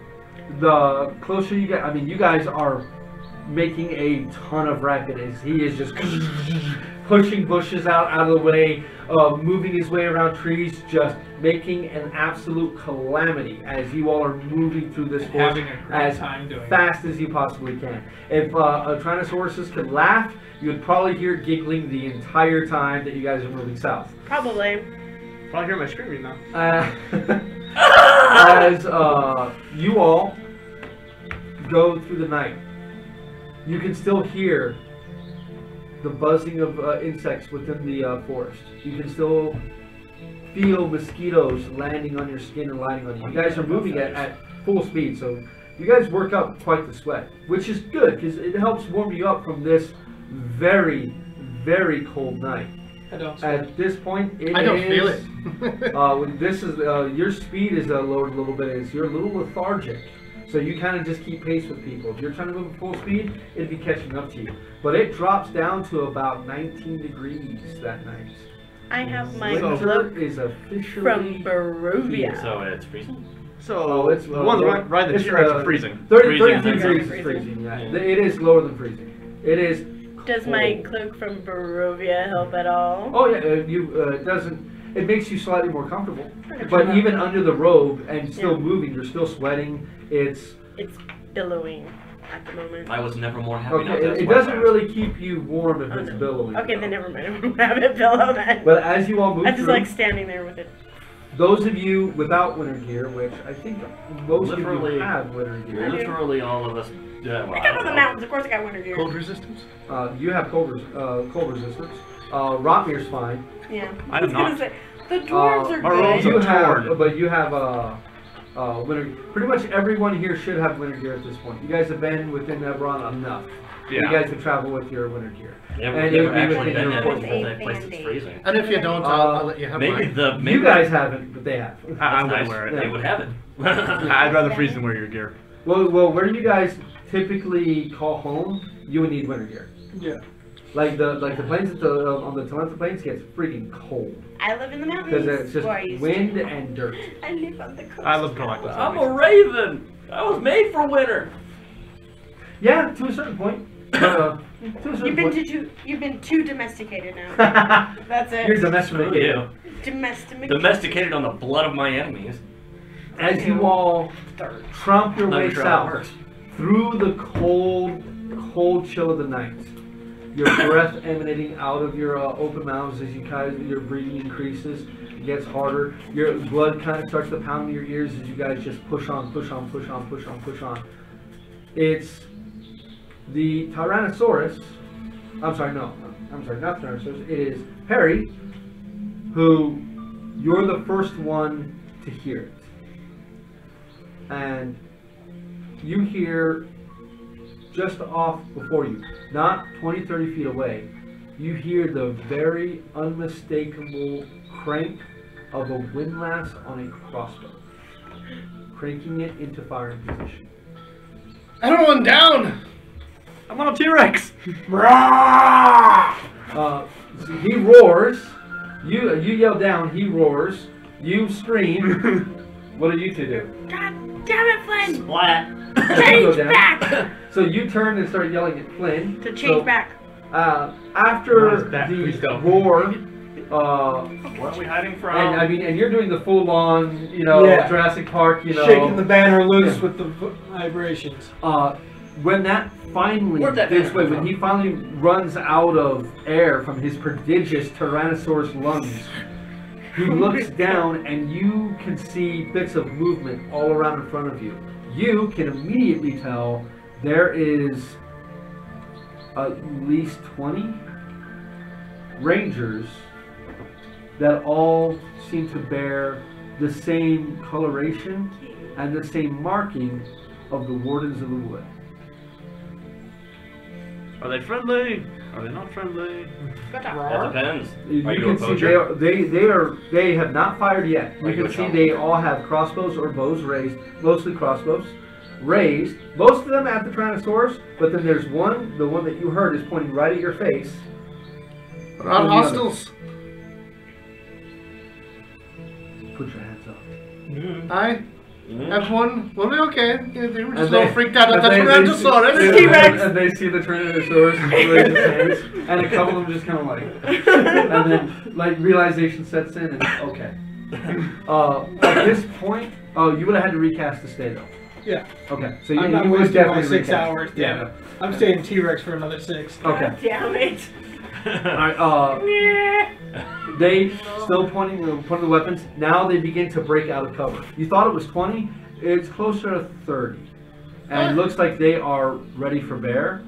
the closer you get, I mean, you guys are making a ton of racket as he is just pushing bushes out of the way, moving his way around trees, just making an absolute calamity as you all are moving through this forest Having a great as time doing it. fast as you possibly can. If Tyrannosauruses could laugh, you would probably hear it giggling the entire time that you guys are moving south. Probably. Probably hear my screaming now. As you all go through the night, you can still hear the buzzing of insects within the forest. You can still feel mosquitoes landing on your skin and lighting on you. You guys are moving at full speed, so you guys work up quite the sweat, which is good because it helps warm you up from this very, very cold night. I don't. At this point, I don't feel is- it. this is your speed is lowered a little bit. Is you're a little lethargic, so you kind of just keep pace with people. If you're trying to move at full speed, it'd be catching up to you. But it drops down to about 19 degrees that night. I have my Winter cloak is officially from Barovia. So it's freezing? So it's, the ones riding the it's, T-Rex are freezing. 32 Freezing. degrees is Freezing. freezing. Yeah. Yeah. It is lower than freezing. It is. Does my cloak from Barovia help at all? Oh yeah, it doesn't. It makes you slightly more comfortable. But even under the robe and still moving, you're still sweating. It's Billowing at the moment. I was never more happy not okay. to have It sweat doesn't there. really keep you warm if Oh, it's no. billowing. Okay, then never mind. I won't have it billow then. But as you all move I'm just through, like standing there with it. those of you without winter gear, which I think most of Literally- you have winter gear, Literally all of us. Yeah, well, I come from the mountains. Of course, I got winter gear. Cold resistance? you have cold resistance. Rotmir's fine. Yeah. I was do gonna not. say, the dwarves are my robes good. You are have, torn. but you have winter. Pretty much everyone here should have winter gear at this point. You guys have been within Ebron enough. You Yeah. guys have traveled with your winter gear. Never, And never it would be actually within been your in force a band-aid. place that's freezing. And if you don't, I'll let you have Maybe mine. the maybe You guys haven't, but they have. I that's would nice. wear it. They would have it. I'd rather freeze than wear your gear. Well, where you guys typically call home, you would need winter gear. Yeah. Like the plains on the Talenta Plains gets freaking cold I live in the because mountains. it's just Well, I used wind to. and dirt. I live on the coast. I live kind of I'm a raven. I was made for winter. Yeah, to a certain point. You've been too domesticated now. That's it. You're domesticated. Domesticated on the blood of my enemies. As you all tromp your way south through the cold, cold chill of the night, your breath emanating out of your open mouths as your breathing increases, it gets harder. Your blood kind of starts to pound in your ears as you guys just push on, push on, push on, push on, push on. It's the Tyrannosaurus. I'm sorry, not Tyrannosaurus. It is Perry, who you're the first one to hear it. And you hear just off before you, not 20, 30 feet away, you hear the very unmistakable crank of a windlass on a crossbow, cranking it into firing position. Everyone down! I'm on a T-Rex! So he roars, you yell down, he roars, you scream. What do you two do? God damn it, Flynn! Splat! Change back! So you turn and start yelling at Flynn. To change back. After the roar, what are we hiding from? And you're doing the full-on, Jurassic Park, shaking the banner loose with the vibrations. When that finally gives way, when he finally runs out of air from his prodigious Tyrannosaurus lungs, he looks down and you can see bits of movement all around in front of you. You can immediately tell there is at least 20 rangers that all seem to bear the same coloration and the same marking of the Wardens of the Wood. Are they friendly? Are they not friendly? That depends. You can see they have not fired yet. You can see they all have crossbows or bows raised, mostly crossbows raised. Most of them at the Tyrannosaurus, but then there's one, the one that you heard is pointing right at your face. We're not hostiles. Put your hands up. Aye. Everyone, we'll be okay. They were just a little freaked out at the Tyrannosaurus. T-Rex! And they see the Tyrannosaurus raise his hands, and a couple of them just kind of like, and then like realization sets in, and okay. At this point, you would have had to recast to stay though. Yeah. Okay, so I'm not you would wasting definitely my 6 recast. hours. Yeah. I'm staying T-Rex for another 6. Okay. God damn it. Alright, they still pointing the weapons. Now they begin to break out of cover. You thought it was 20. It's closer to 30. And it looks like they are ready for bear.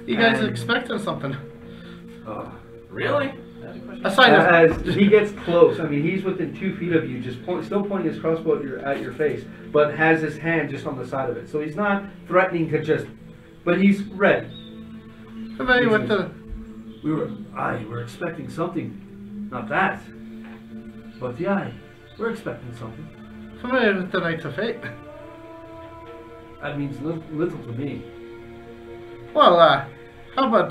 You guys expecting something? Really? As he gets close, I mean, he's within 2 feet of you, just still pointing his crossbow at your face, but has his hand just on the side of it. So he's not threatening to just, but he's ready. Somebody with the... We're expecting something. Not that. But we're expecting something. Somebody with the Knights of Fate. That means little to me. Well, how about,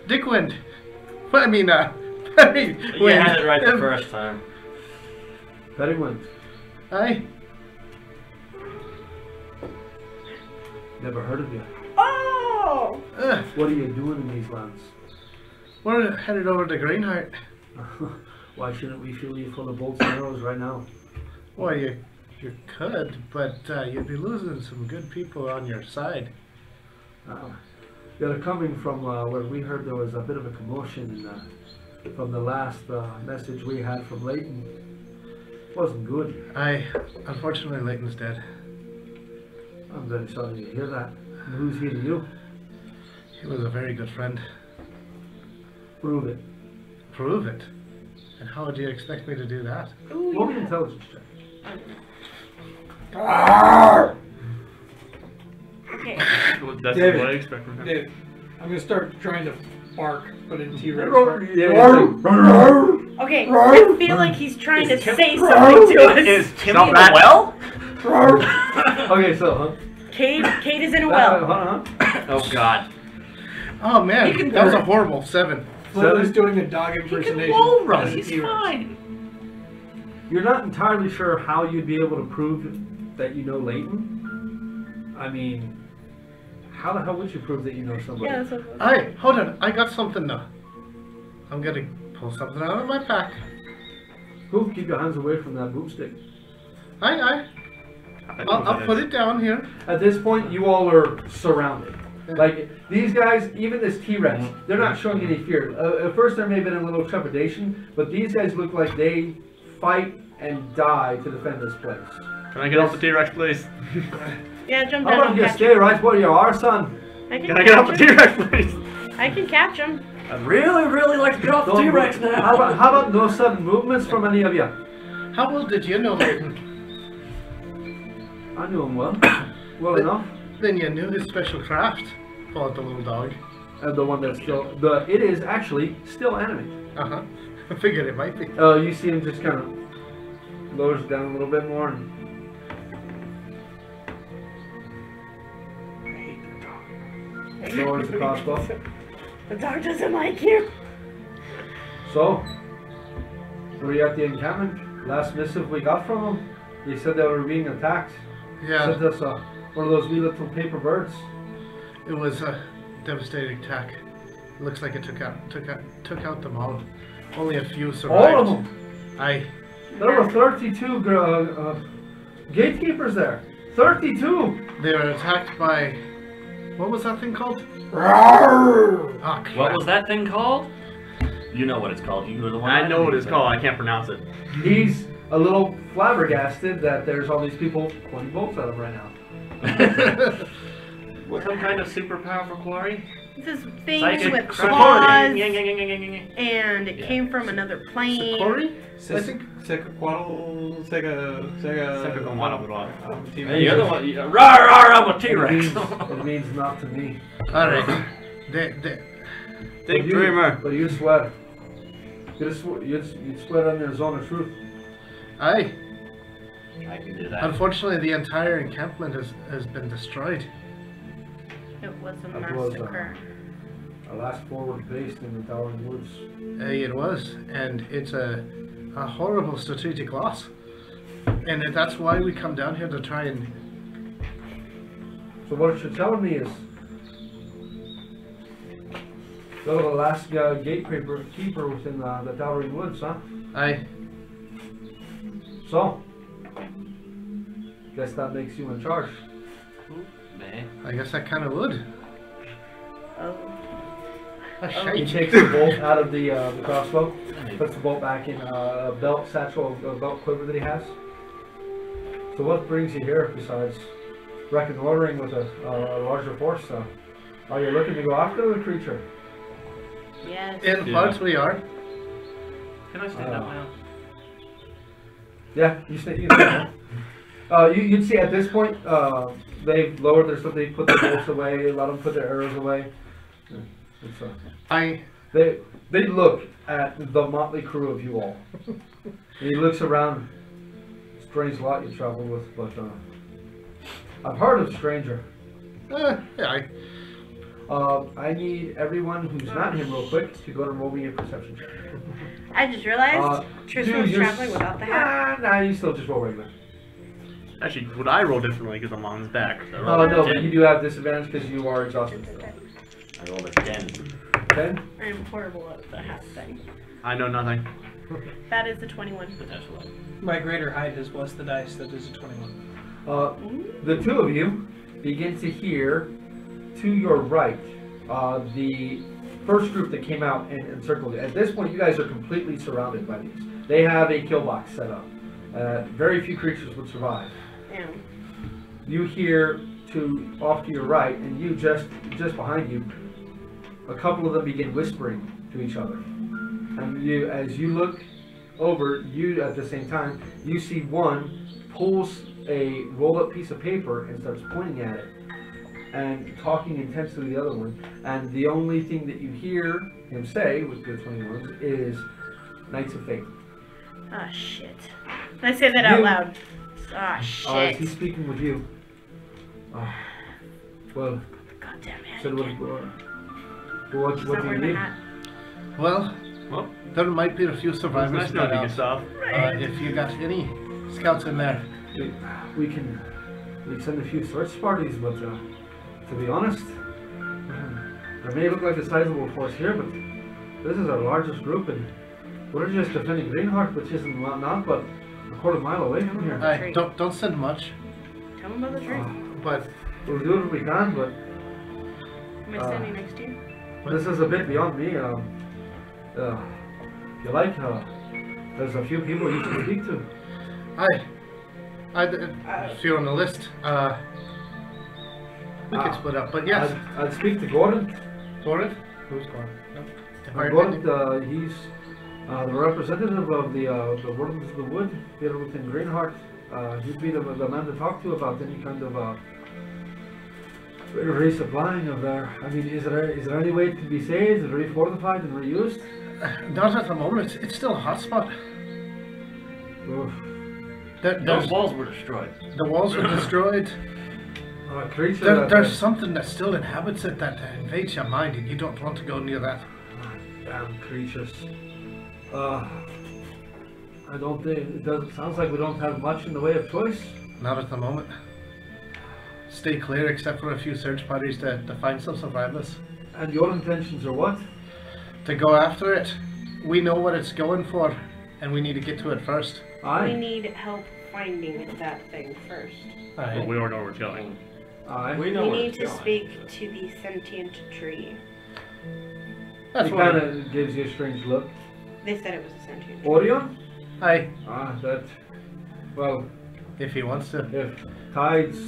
Dickwind? Well, I mean, Perry Wind. You had it right the first time. Perry Wind. Aye. Never heard of you. Oh! What are you doing in these lands? We're headed over to Greenheart. Why shouldn't we fill you full of bolts and arrows right now? Well, you could, but you'd be losing some good people on your side. They're coming from where we heard there was a bit of a commotion from the last message we had from Leighton. Wasn't good. Unfortunately, Leighton's dead. I'm very sorry to hear that. And who's he to you? He was a very good friend. Prove it. Prove it? And how would you expect me to do that? Roll me an intelligence check. Okay. That's David, what I expect from him. David, I'm gonna start trying to bark, but in T-Rex. Okay, I feel like he's trying to say something to us. Is Timmy in the well? Okay, so, Kate is in a well. Oh God. Oh man, that was a horrible 7. Flynn is doing a dog He impersonation. can roll run. as a He's T-Rex. fine. You're not entirely sure how you'd be able to prove that you know Leighton. I mean, How the hell would you prove that you know somebody? Yeah, that's what. Aye, hold on. I got something now. I'm gonna pull something out of my pack. Cool, keep your hands away from that boomstick. Aye. I'll put it down here. At this point, you all are surrounded. Like, these guys, even this T-Rex, they're not showing any fear. At first there may have been a little trepidation, but these guys look like they fight and die to defend this place. Can I get off the T-Rex, please? Yeah, jump How down. about you stay right where you are, son? Can I get off the T-Rex, please? I can catch him. I'd really like to get off the Don't T-Rex move. now. How about no sudden movements from any of you? How well did you know him? I knew him well. Well enough. Then you knew his special craft. Call it the little dog. And the one that's still... It is actually still animated. Uh-huh. I figured it might be. You see him just kind of lowers down a little bit more. And lowers the crossbow. The dog doesn't like you. So, were you at the encampment? Last missive we got from them, they said they were being attacked. Yeah. Sent us one of those wee little paper birds. It was a devastating attack. Looks like it took out them all. Only a few survived. All of them. Aye. There were 32 gatekeepers there. 32. They were attacked by... What was that thing called? Rawr! Ah, crap. What was that thing called? You know what it's called. You were the one. I know what it's called. I can't pronounce it. He's a little flabbergasted that there's all these people pointing bolts at him right now. Some kind of super powerful quarry? This is things Psychic with crush. claws, Yeah. and it came from another plane. Sakori? I think Hey, you're the one. Rawr, I'm a T-Rex. It means not to me. Alright. Think Dreamer. But you swear. You'd swear on your zone of truth. Aye. I can do that. Unfortunately, the entire encampment has been destroyed. It was a That was, massacre. Our last forward based in the Towering Woods. It was, and it's a horrible strategic loss. And that's why we come down here to try and... So what you're telling me is, you're the last gatekeeper within the Towering Woods, huh? Aye. So, guess that makes you in charge. Man. I guess I kind of would. Oh. He takes the bolt out of the crossbow, puts the bolt back in a belt satchel, a belt quiver that he has. So what brings you here besides reconnoitering with a larger force? Are you looking to go after the creature? Yes. In parts we are. Can I stand up now? Yeah, you stand up. You'd see at this point, they've lowered their stuff, they put their bolts away, let them put their arrows away. They look at the motley crew of you all. And he looks around. Strange lot you travel with, but I've heard of stranger. Yeah. I need everyone who's not him real quick to go to roll me a perception check. I just realized Tristan was traveling without the hat. Nah, you still just roll regular. Actually, would I roll differently because I'm on his back? So Oh no, but you do have disadvantage because you are exhausted. I rolled a 10. 10? I'm horrible at the hat thing. I know nothing. That is a 21. Potentially. my greater height is what's the dice that is a 21. The two of you begin to hear to your right the first group that came out and encircled you. At this point, you guys are completely surrounded by these. They have a kill box set up. Very few creatures would survive. Yeah. You hear off to your right, and you just behind you, a couple of them begin whispering to each other. And as you look over, you at the same time, you see one pulls a rolled up piece of paper and starts pointing at it and talking intensely to the other one. And the only thing that you hear him say with the 20 words is Knights of Fate. Ah, shit. Can I say that out loud? Ah, Is shit. he speaking with you? Well, Goddamn it. said what He's do not you wearing a need? hat. Well, there might be a few It's survivors nice knowing spread you, out. Gustav. If you got any scouts in there. We can send a few search parties, but To be honest, it may look like a sizable force here, but this is our largest group, and we're just defending Greenheart, which isn't not but a quarter mile away from here. Aye, don't send much. Tell them about the tree. But We'll do what we can, but Am I standing next to you? this is a bit beyond me. If you like, there's a few people you can speak to. if you're on the list, we could split up. But yes, I'd speak to Gordon. Gordon? Who's Gordon? Gordon, he's the representative of the Wardens of the Wood here within Greenheart. He'd be the man to talk to about any kind of resupplying of there. I mean, is there any way it can be saved, refortified, and reused? Not at the moment. It's still a hotspot. Oof. Those walls were destroyed. The walls were destroyed. Creature There's something that still inhabits it that invades your mind, and you don't want to go near that. Damn creatures. I don't think it does. Sounds like we don't have much in the way of choice. Not at the moment. Stay clear, except for a few search parties to find some survivors. And your intentions are what? To go after it. We know what it's going for, and we need to get to it first. Aye. We need help finding that thing first. But we already know where it's going. Aye. We know We where need it's to going. speak to the sentient tree. That's He what kind of gives you a strange look. They said it was a sentient tree. Orion? Aye, That. Well, if he wants to. if tides,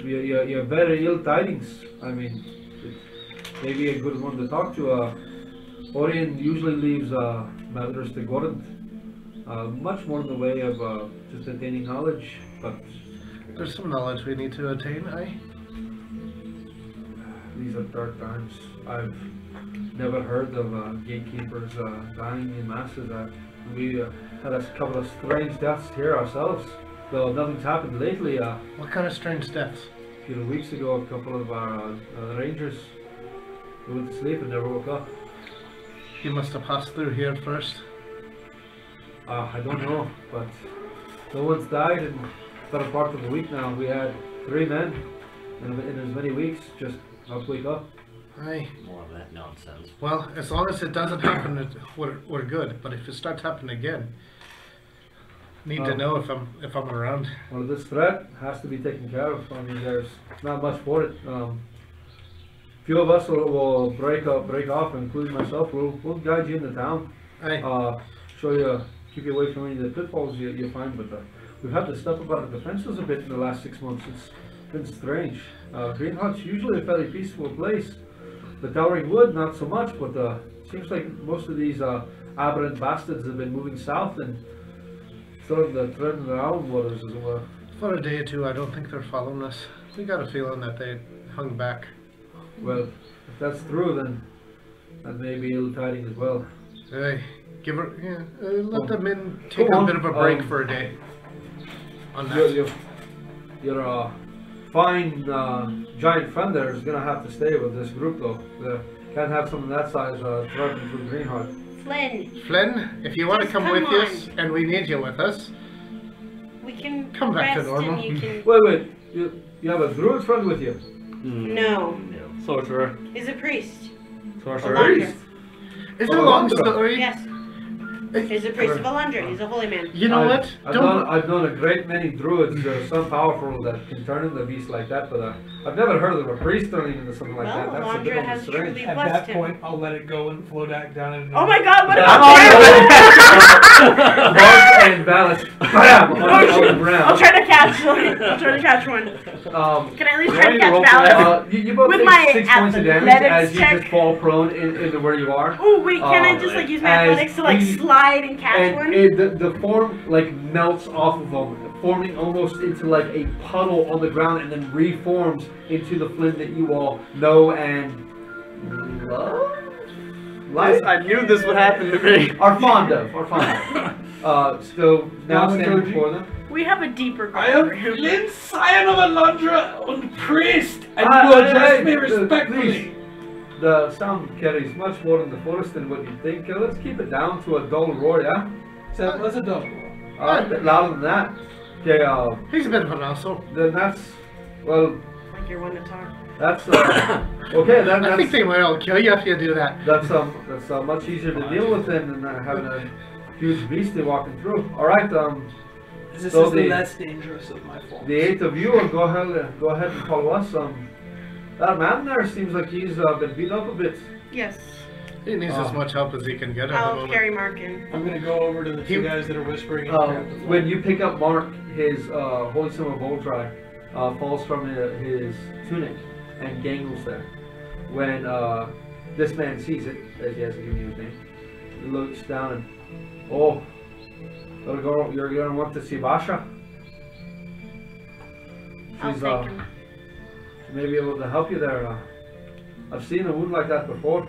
you're very ill tidings. I mean, it may be a good one to talk to. Orion usually leaves matters to Gordon. Much more in the way of just attaining knowledge, but There's some knowledge we need to attain, aye? these are dark times. I've never heard of gatekeepers dying in masses. We had a couple of strange deaths here ourselves, though nothing's happened lately. What kind of strange deaths? A few weeks ago, a couple of our rangers went to sleep and never woke up. He must have passed through here first. I don't know, but no one's died in better part of a week now. We had 3 men in as many weeks just not wake up. Aye. More of that nonsense. Well, as long as it doesn't happen, we're good. But if it starts happening again, need to know if I'm around. Well, this threat has to be taken care of. I mean, there's not much for it. Few of us will break off, including myself. We'll guide you into town. Aye. Show you, keep you away from any of the pitfalls you find. But we've had to step up our defenses a bit in the last 6 months. It's been strange. Greenheart's usually a fairly peaceful place. The Towering Wood, not so much, but seems like most of these aberrant bastards have been moving south and starting to threaten their own waters as well. For a day or two, I don't think they're following us. We got a feeling that they hung back. Well, if that's true, then that may be ill tidings as well. Aye. Let them in. Take a bit of a break for a day. On that. Your fine giant friend there is gonna have to stay with this group, though. Can't have someone that size driving through Greenheart. Flynn, if you want to Just come come with on. us, and we need you with us, We can Come back to rest normal. and you can... Wait, you have a druid friend with you? No. Sorcerer. He's a priest. Sorcerer. Alandra. it's a long Alandra. story. Yes. He's a priest of Alandra. He's a holy man. You know what? I've known a great many druids. There's some powerful that can turn into beasts like that, but I've never heard of a priest turning into something like that. Well, That's a bit Alandra of a has strange. truly At blessed that him. point, I'll let it go and flow back down into Oh my god, what I'm about Mark and Balance. Bam! On the I'll ground. try to catch one. I'll try to catch one. Can I at least try to catch balance? You both With take my 6 points of damage athletics as you check. just fall prone into where you are. Oh wait, can I just like use my as athletics to like we- slide and catch one? The form like melts off of them, forming almost into like a puddle on the ground, and then reforms into the Flynn that you all know and love. Yes, I knew this would happen to me. Are fond of. So now standing Dramaturgy. before them. We have a deeper goal I am for him. Flynn, scion of Alandra, and priest, and Ah, you will hey, address me hey, respectfully. please. The sound carries much more in the forest than what you think. Let's keep it down to a dull roar, yeah? So let's a double. A bit louder than that. Okay, He's a bit of an asshole. then that's, well, like you're one to talk. That's okay. I think they will kill you if you do that. That's much easier to deal with than having a huge beastie walking through. All right. This So is the the- less dangerous of my faults. The 8 of you will go ahead and follow us. That man there seems like he's been beat up a bit. Yes. He needs as much help as he can get at the I'll moment. carry Mark in. I'm gonna go over to the two guys that are whispering. And grab the phone. When you pick up Mark, his holy symbol of Voldry falls from his tunic and dangles there. When this man sees it, as he hasn't given you his name, he looks down and, oh, you're gonna want to see Basha. I'll She's take him. she may be able to help you there. I've seen a wound like that before.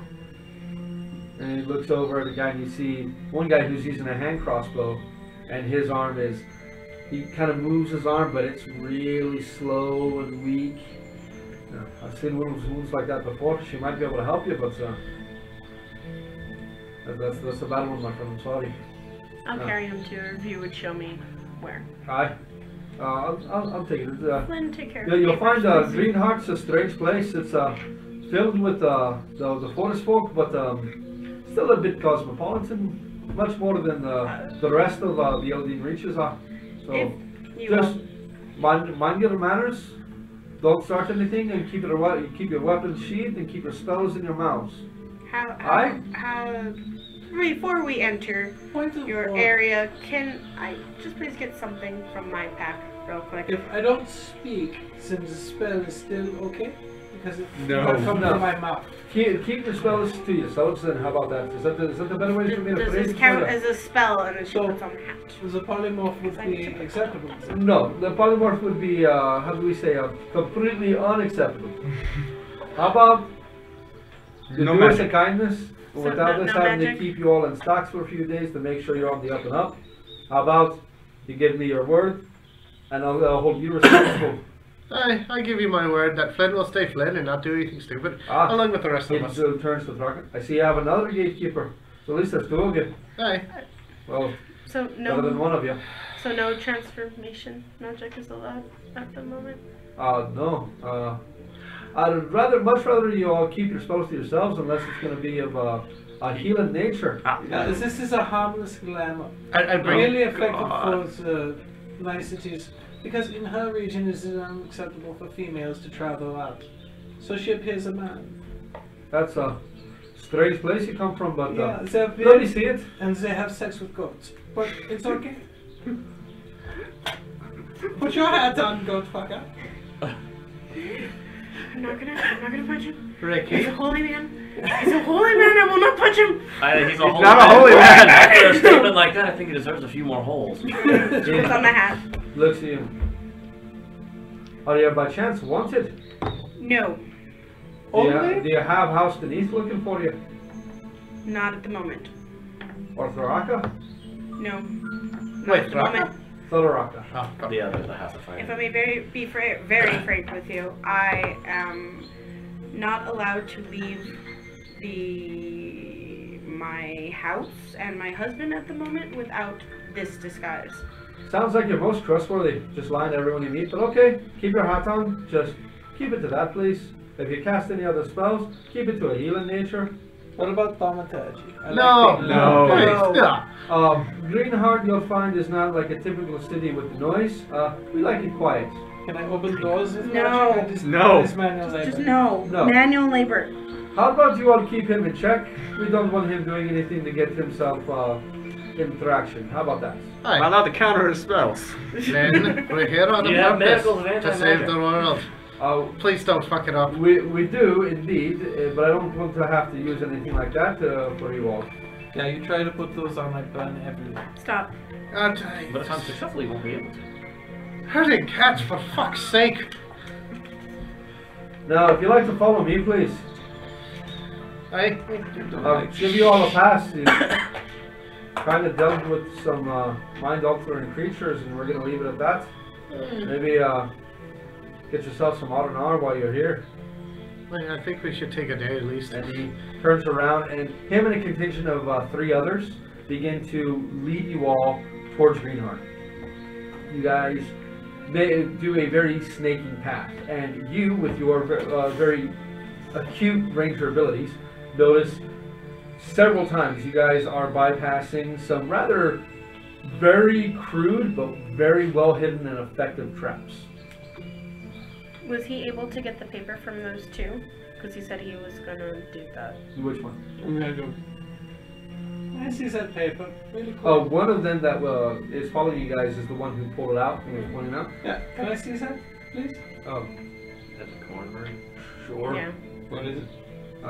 And he looks over at the guy and you see one guy who's using a hand crossbow, and his arm is, he kind of moves his arm, but it's really slow and weak. I've seen wounds like that before. She might be able to help you, but that's a bad one, my friend. I'm sorry. I'll carry him to her if you would show me where. Aye. I'll take it. Flynn, take care of You'll me find first. Greenheart's a strange place. It's filled with the forest folk, but still a bit cosmopolitan, much more than the rest of the Eldeen Reaches are. So If you just mind your manners. Don't start anything, and keep your weapons sheathed, and keep your spells in your mouths. how before we enter Point of your order. area, can I just please get something from my pack real quick? If I don't speak, since the spell is still okay, because it No. can't come No. from my mouth. Keep your spells to yourselves, and how about that? Is that the better way for me to Does phrase this it? count for you? as a spell and then she So- puts on the hat? The polymorph would be acceptable. No, the polymorph would be, how do we say, completely unacceptable. How about you No do us a magic. kindness, So without no- us no having magic? to keep you all in stocks for a few days to make sure you're on the up and up? How about you give me your word, and I'll hold you responsible? I give you my word that Flynn will stay Flynn and not do anything stupid, Ah. along with the rest of He us. turns to Thraken. I see you have another gatekeeper, so at least there's two of you. Aye. Well, So better than no, one of you. so no transformation magic is allowed at the moment. No. I'd much rather you all keep your spells to yourselves, unless it's going to be of a healing nature. This is a harmless glamour. I bring Really effective for niceties, because in her region it is unacceptable for females to travel out. So she appears a man. That's a strange place you come from, but Yeah, they let me appear see it. and they have sex with goats. But it's okay. Put your hat on, goat fucker. I'm not gonna punch him. Ricky. He's a holy man. He's a holy man. I will not punch him. He's a holy not a man. holy man. After a statement like that, I think he deserves a few more holes. She puts on the hat. Looks at you. Are you by chance wanted? No, Do you have House Denise looking for you? not at the moment. Or Thoraka? No. Not Wait, at the Raka? moment. Thoraka. The other, the half of fire. If I may be very frank with you, I am not allowed to leave my house and my husband at the moment without this disguise. Sounds like you're most trustworthy. Just lying to everyone you meet, but okay. Keep your hat on. Just keep it to that, please. If you cast any other spells, keep it to a healing nature. What about thaumaturgy? I No, like no. Please, no. Greenheart, you'll find, is not like a typical city with noise. We like it quiet. Can I open doors with No. magic? Or just No. this manual labor? Just no. No. Manual labor. How about you all keep him in check? We don't want him doing anything to get himself interaction. How about that? I'm Aye. allowed to counter his spells. Flynn, we're here on You the have purpose miracles of to anti-magic. save the world. Please don't fuck it up. We do indeed, but I don't want to have to use anything like that for you all. Yeah, you try to put those on, I burn everywhere. Stop. Aren't But if I'm successful, you won't be able to. hurting cats, for fuck's sake. Now, if you'd like to follow me, please. Aye. I'll give you all a pass. You kind of dealt with some mind-altering creatures, and we're going to leave it at that. Maybe get yourself some R&R while you're here. I think we should take a day at least. And he turns around, and him and a contingent of 3 others begin to lead you all towards Greenheart. You guys they do a very snaking path, and you, with your very acute ranger abilities, notice several times you guys are bypassing some rather very crude but very well hidden and effective traps. Was he able to get the paper from those two? Because he said he was gonna do that. Which one? I'm gonna go. I see that paper. Really cool. One of them that is following you guys is the one who pulled it out and was pointing out. Yeah. Can I see that, please? Oh, That's a cornbread. sure. Yeah. What is it?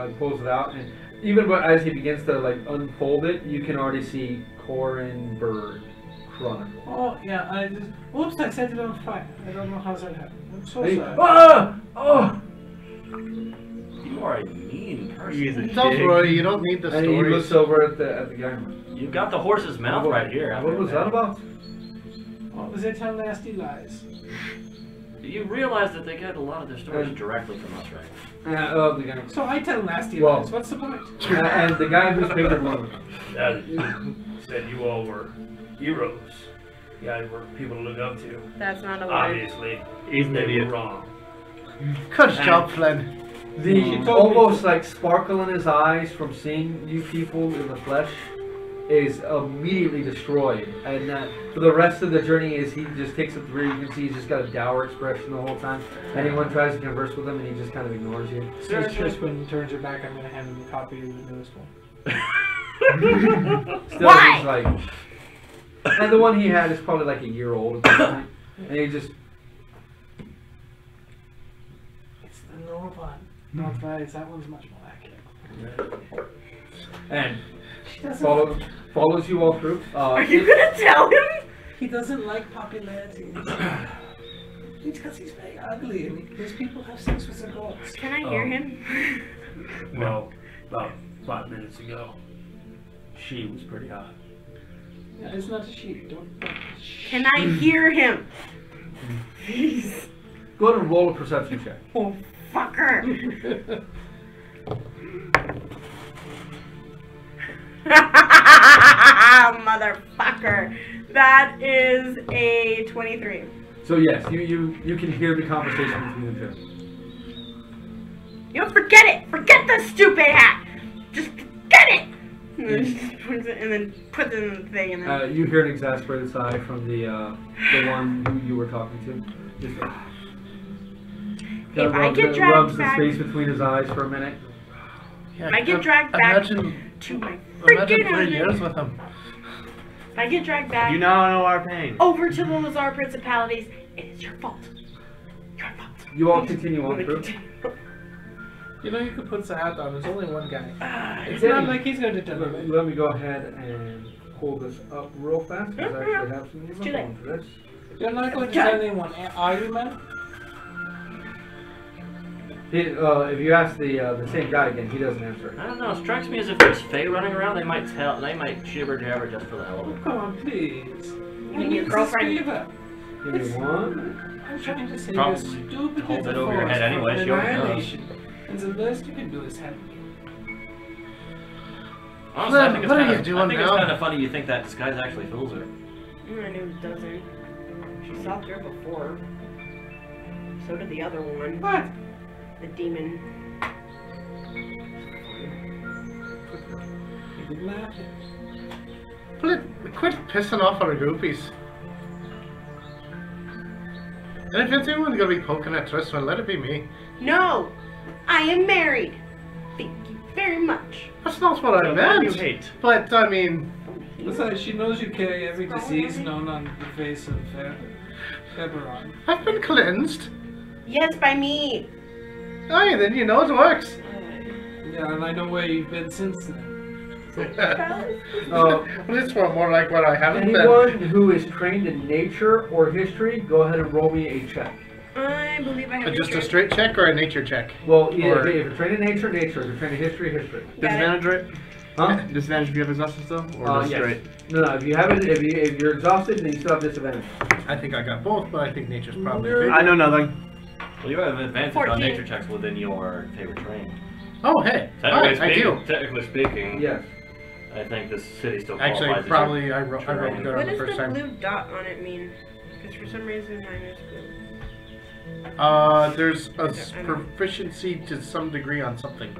He pulls it out, and even as he begins to like unfold it, you can already see Corin Bird Chronicle. Oh, yeah. I just. Oops! I set it on fire. I don't know how that happened. I'm so And he- sorry. Ah! Oh! You are a mean person. Don't worry, you don't need the And he looks stories. over at the guy. You've got the horse's mouth right here. What was that about? What was they tell nasty lies? You realize that they get a lot of their stories directly from us, right? The guy. So I tell nasty Well- lies. What's the point? And the guy who's bigger one. Said you all were heroes. You guys were people to look up to. That's not a word. Obviously, He's an they idiot. were wrong. Good job, Flynn. The almost like sparkle in his eyes from seeing you people in the flesh is immediately destroyed, and for the rest of the journey, is he just takes it through. You can see he's just got a dour expression the whole time. Anyone tries to converse with him, and he just kind of ignores you. As Tristan turns her back, I'm gonna hand him a copy of the newest one. Still, he's like, and the one he had is probably like a year old at this point, and he just. It's the normal one. Not Vice. That one's much more accurate. And She doesn't. follows you all through. Are you gonna tell him? He doesn't like popularity. It's because he's very ugly, and his people have sex with their gods. Can I hear him? Well, about 5 minutes ago, she was pretty hot. Yeah, it's not a sheep. Don't. Can I hear him? Please. Go ahead and roll a perception check. Oh, fucker. Motherfucker. That is a 23. So yes, you can hear the conversation between the two. You know, forget it. Forget the stupid hat. Just forget it. And then, just puts it, and then puts it in the thing, and then. You hear an exasperated sigh from the one who you were talking to. Just, If I get dragged rubs back- the space between his eyes for a minute. Yeah, I get dragged back to my Imagine freaking 3 years island. with him. If I get dragged back You now know our pain. over to the Lazar principalities, it is your fault. Your fault. You all continue on I'm through. gonna continue. You know, you could put the hat on. There's only one guy. It's Yeah, not you- like he's going to tell Let me. let me go ahead and pull this up real fast because I actually have some It's info too late. on this. You're not going to tell anyone, are you, man? If you ask the same guy again, he doesn't answer. I don't know. It strikes me as if there's Fae running around. They might tell. They might jibber jabber just for the hell of Oh, it. come on, please. mean your girlfriend? Give me one. I'm trying to say Probably this stupid hold little it over your force head anyway, for she already knows. annihilation. And the best you can do is help me. Honestly, I think it's What are kind you of. doing I think it's now? kind of funny. You think that disguise actually fools her. I knew it doesn't. She saw through before. So did the other one. What? The demon. You did laughing. Quit pissing off our groupies. And if it's anyone gonna be poking at Tristan, let it be me. No! I am married! Thank you very much. That's not what I The one meant. you hate. But I mean, Besides, she knows you carry every disease known on the face of Eberron. I've been cleansed. Yes, by me! Aye, then you know it works. Yeah, and I know where you've been since then. Uh, But it's more like what I haven't anyone who is trained in nature or history, go ahead and roll me a check. I believe I have been. Just a history. straight check or a nature check? Well, either, Or- if you're trained in nature, nature. If you're trained in history, history. Got it. Disadvantage, right? Huh? Disadvantage if you have exhaustion still? Or just Yes. straight? No, if you haven't, if you're exhausted, then you still have disadvantage. I think I got both, but I think nature's probably Nerd. big. I know nothing. Well, you have an advantage 14. on nature checks within your favorite terrain. Oh, hey. Alright, I do. Technically speaking, Yes. I think this city still qualifies Actually, as probably I wrote terrain. good What on the does first the time. blue dot on it mean? Because for some reason mine is blue. There's a proficiency to some degree on something.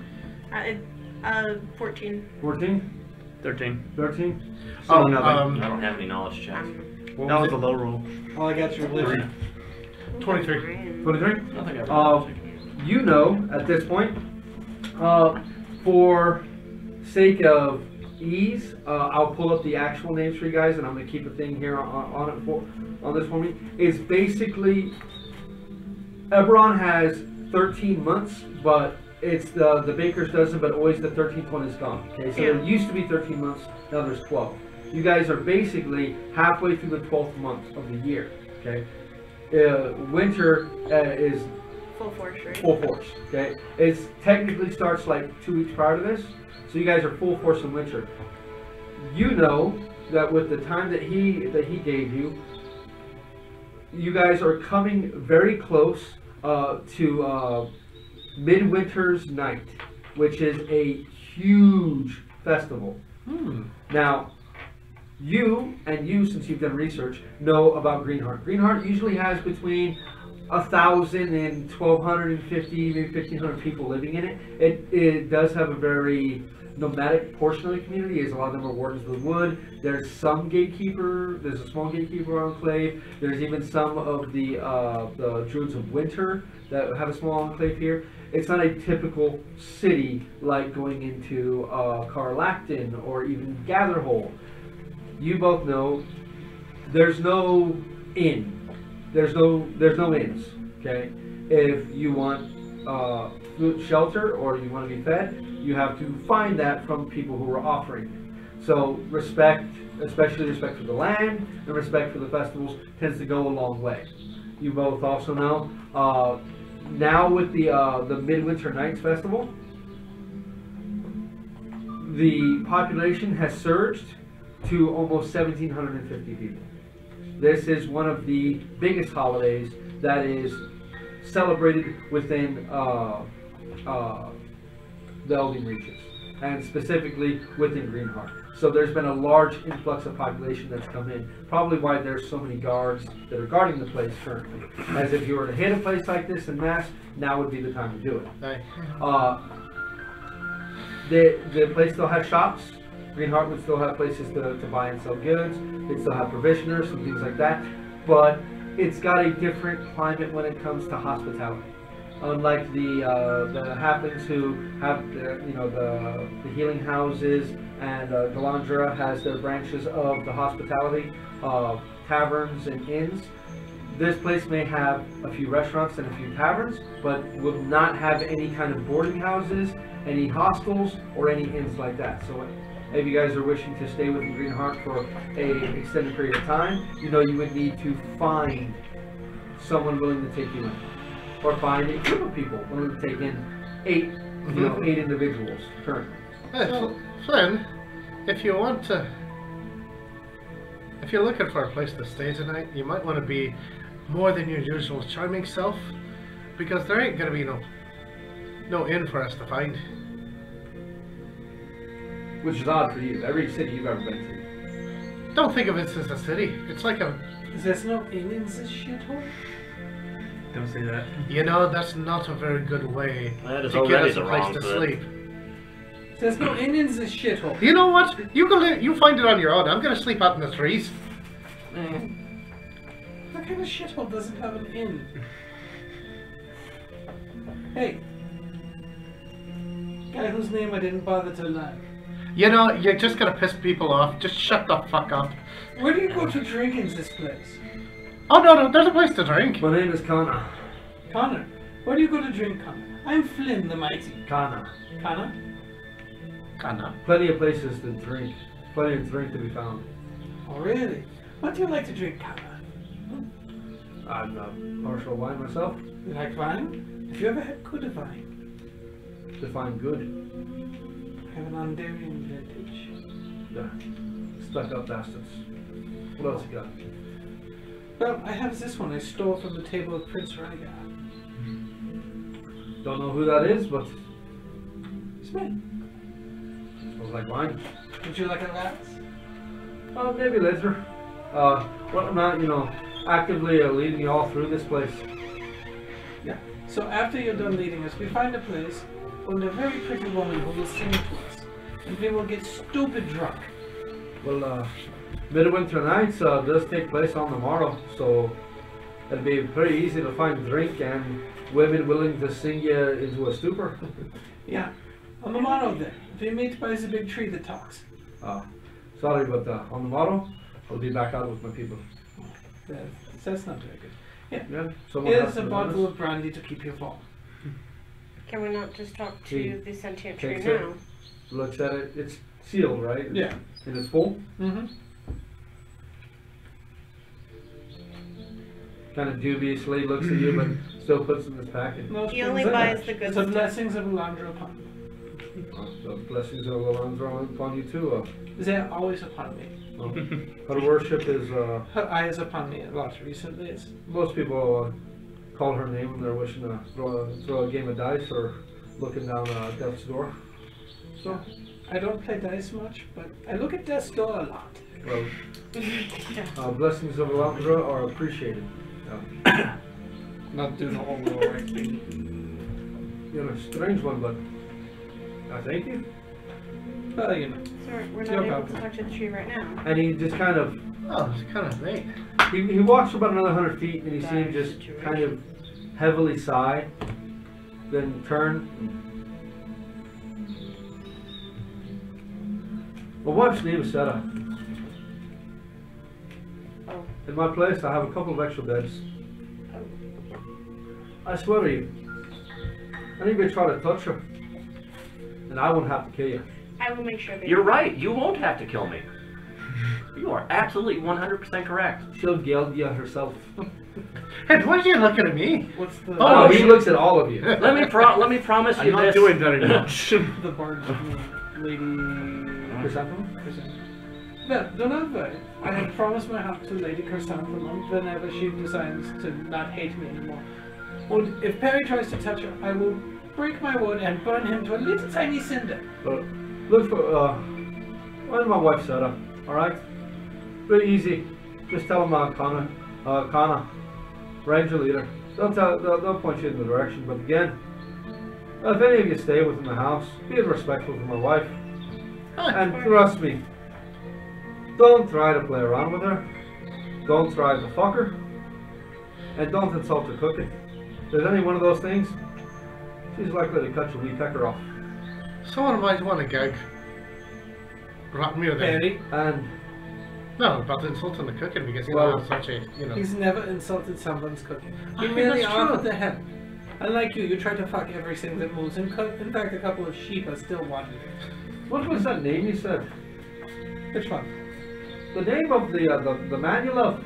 14. 14? 13. 13? Oh, So, nothing. I don't have any knowledge checks. That was a low roll. Oh, I got your religion. 23. 23? I don't think I've You know, at this point, for sake of ease, I'll pull up the actual names for you guys, and I'm going to keep a thing here on this for me. It's basically, Eberron has 13 months, but it's the baker's dozen, but always the 13th one is gone. Okay, so there used to be 13 months, now there's 12. You guys are basically halfway through the 12th month of the year. Okay, winter is Full force, right? full force. Okay, it technically starts like 2 weeks prior to this, so you guys are full force in winter. You know that with the time that he gave you, you guys are coming very close to Midwinter's Night, which is a huge festival. Now, you, since you've done research, know about Greenheart. Greenheart usually has between 1,000 and 1,250, maybe 1,500 people living in it. It does have a very nomadic portion of the community, as a lot of them are Wardens of the Wood. There's some gatekeeper, there's a small gatekeeper enclave. There's even some of the Druids of Winter that have a small enclave here. It's not a typical city like going into Carlacton or even Gatherhole. You both know there's no inn. There's no inns. Okay, if you want food, shelter, or you want to be fed, you have to find that from people who are offering it. So respect, especially respect for the land and respect for the festivals, tends to go a long way. You both also know now with the Midwinter Nights Festival, the population has surged to almost 1,750 people. This is one of the biggest holidays that is celebrated within the Elven Reaches, and specifically within Greenheart. So there's been a large influx of population that's come in. Probably why there's so many guards that are guarding the place currently. As if you were to hit a place like this in mass, now would be the time to do it. The place still has shops. Greenheart would still have places to buy and sell goods. They'd still have provisioners and things like that. But it's got a different climate when it comes to hospitality. Unlike the halflings who have the healing houses, and Galandra has their branches of the hospitality, taverns and inns. This place may have a few restaurants and a few taverns, but will not have any kind of boarding houses, any hostels, or any inns like that. So if you guys are wishing to stay within Greenheart for an extended period of time, you know you would need to find someone willing to take you in. Or find a group of people willing to take in 8 individuals currently. So, Flynn, if you're looking for a place to stay tonight, you might want to be more than your usual charming self, because there ain't gonna be no inn for us to find. Which is odd for you. Every city you've ever been to. Don't think of it as a city. It's like a... There's no inn in this shithole? Don't say that. You know, that's not a very good way That is to get already us a the place wrong to foot. sleep. There's no inn in this shithole. You know what? You find it on your own. I'm gonna sleep out in the trees. What kind of shithole doesn't have an inn? Hey. Guy whose name I didn't bother to learn. You know, you're just gonna piss people off. Just shut the fuck up. Where do you go to drink in this place? Oh no, there's a place to drink. My name is Kana. Connor. Where do you go to drink, Connor? I'm Flynn the Mighty. Kana. Connor? Kana. Plenty of places to drink. Plenty of drink to be found. Oh, really? What do you like to drink, Connor? I'm not partial wine myself. You like wine? Have you ever had good wine? Define good. I have an Ondarian vintage. Yeah. Stuck up bastards. What else you got? Well, I have this one I stole from the table of Prince Rygar. Don't know who that is, but It's me. smells like wine. Would you like a glass? Maybe later. Well, I'm not, actively leading you all through this place. Yeah. So after you're done leading us, we find a place with a very pretty woman who will sing to us. And we will get stupid drunk. Well, Midwinter Nights does take place on the morrow, so it'll be pretty easy to find drink and women willing to sing you into a stupor. Yeah. On the morrow then, we meet by the big tree that talks. Sorry, but on the morrow, I'll be back out with my people. That's not very good. Yeah. Someone Here's has a to bottle notice. of brandy to keep you warm. Can we not just talk He to the sentient tree takes it. now? Looks at it. It's sealed, right? Yeah. And it's full. Mm-hmm. Kind of dubiously looks at you, but still puts in his packet. No He only strings buys attached. the good The stuff. blessings of Elandra upon me. The blessings of Alonso upon you too. They are always upon me. Her worship is. Her eye is upon me a lot recently. It's Most people call her name when they're wishing to throw a game of dice or looking down death's door. So, I don't play dice much, but I look at death's door a lot. well, blessings of Alondra are appreciated. Not do the whole roaring thing. You're a strange one, but I thank you. Well, you know. So we're You're not able to welcome. talk to the tree right now. And he just kind of Oh, it's kind of neat. he walks about another 100 feet, and he seemed just Situation. kind of heavily sigh, then turn. My wife's name is Sarah. Oh. In my place, I have a couple of extra beds. I swear to you, anybody try to touch her, and I won't have to kill you. I will make sure they. You're right. You won't have to kill me. You are absolutely 100% correct. She'll gild you herself. Hey, why are you looking at me? What's the Oh, he looks at all of you. Let me promise I'm you not this. doing very much. the bard's name? Lady Chrysanthemum? Chrysanthemum. No, do not worry. I have promised my heart to Lady Chrysanthemum whenever she decides to not hate me anymore. And if Perry tries to touch her, I will break my word and burn him to a little tiny cinder. But look for, find my wife Sarah, alright? Very easy. Just tell them Kana, Ranger leader. They'll point you in the direction, but again, if any of you stay within the house, be respectful to my wife. And trust me, don't try to play around with her. Don't try to fuck her. And don't insult her cooking. If there's any one of those things, she's likely to cut your wee pecker off. Someone might want to gag. Rat me with it. Perry, And No, about insulting the cooking because you Well, know I'm such a, you know. he's never insulted someone's cooking. He I mean, really that's true. offered to help. Unlike you try to fuck everything that moves. In fact, a couple of sheep are still wanting. what was that name you said? Which one? The name of the man you love.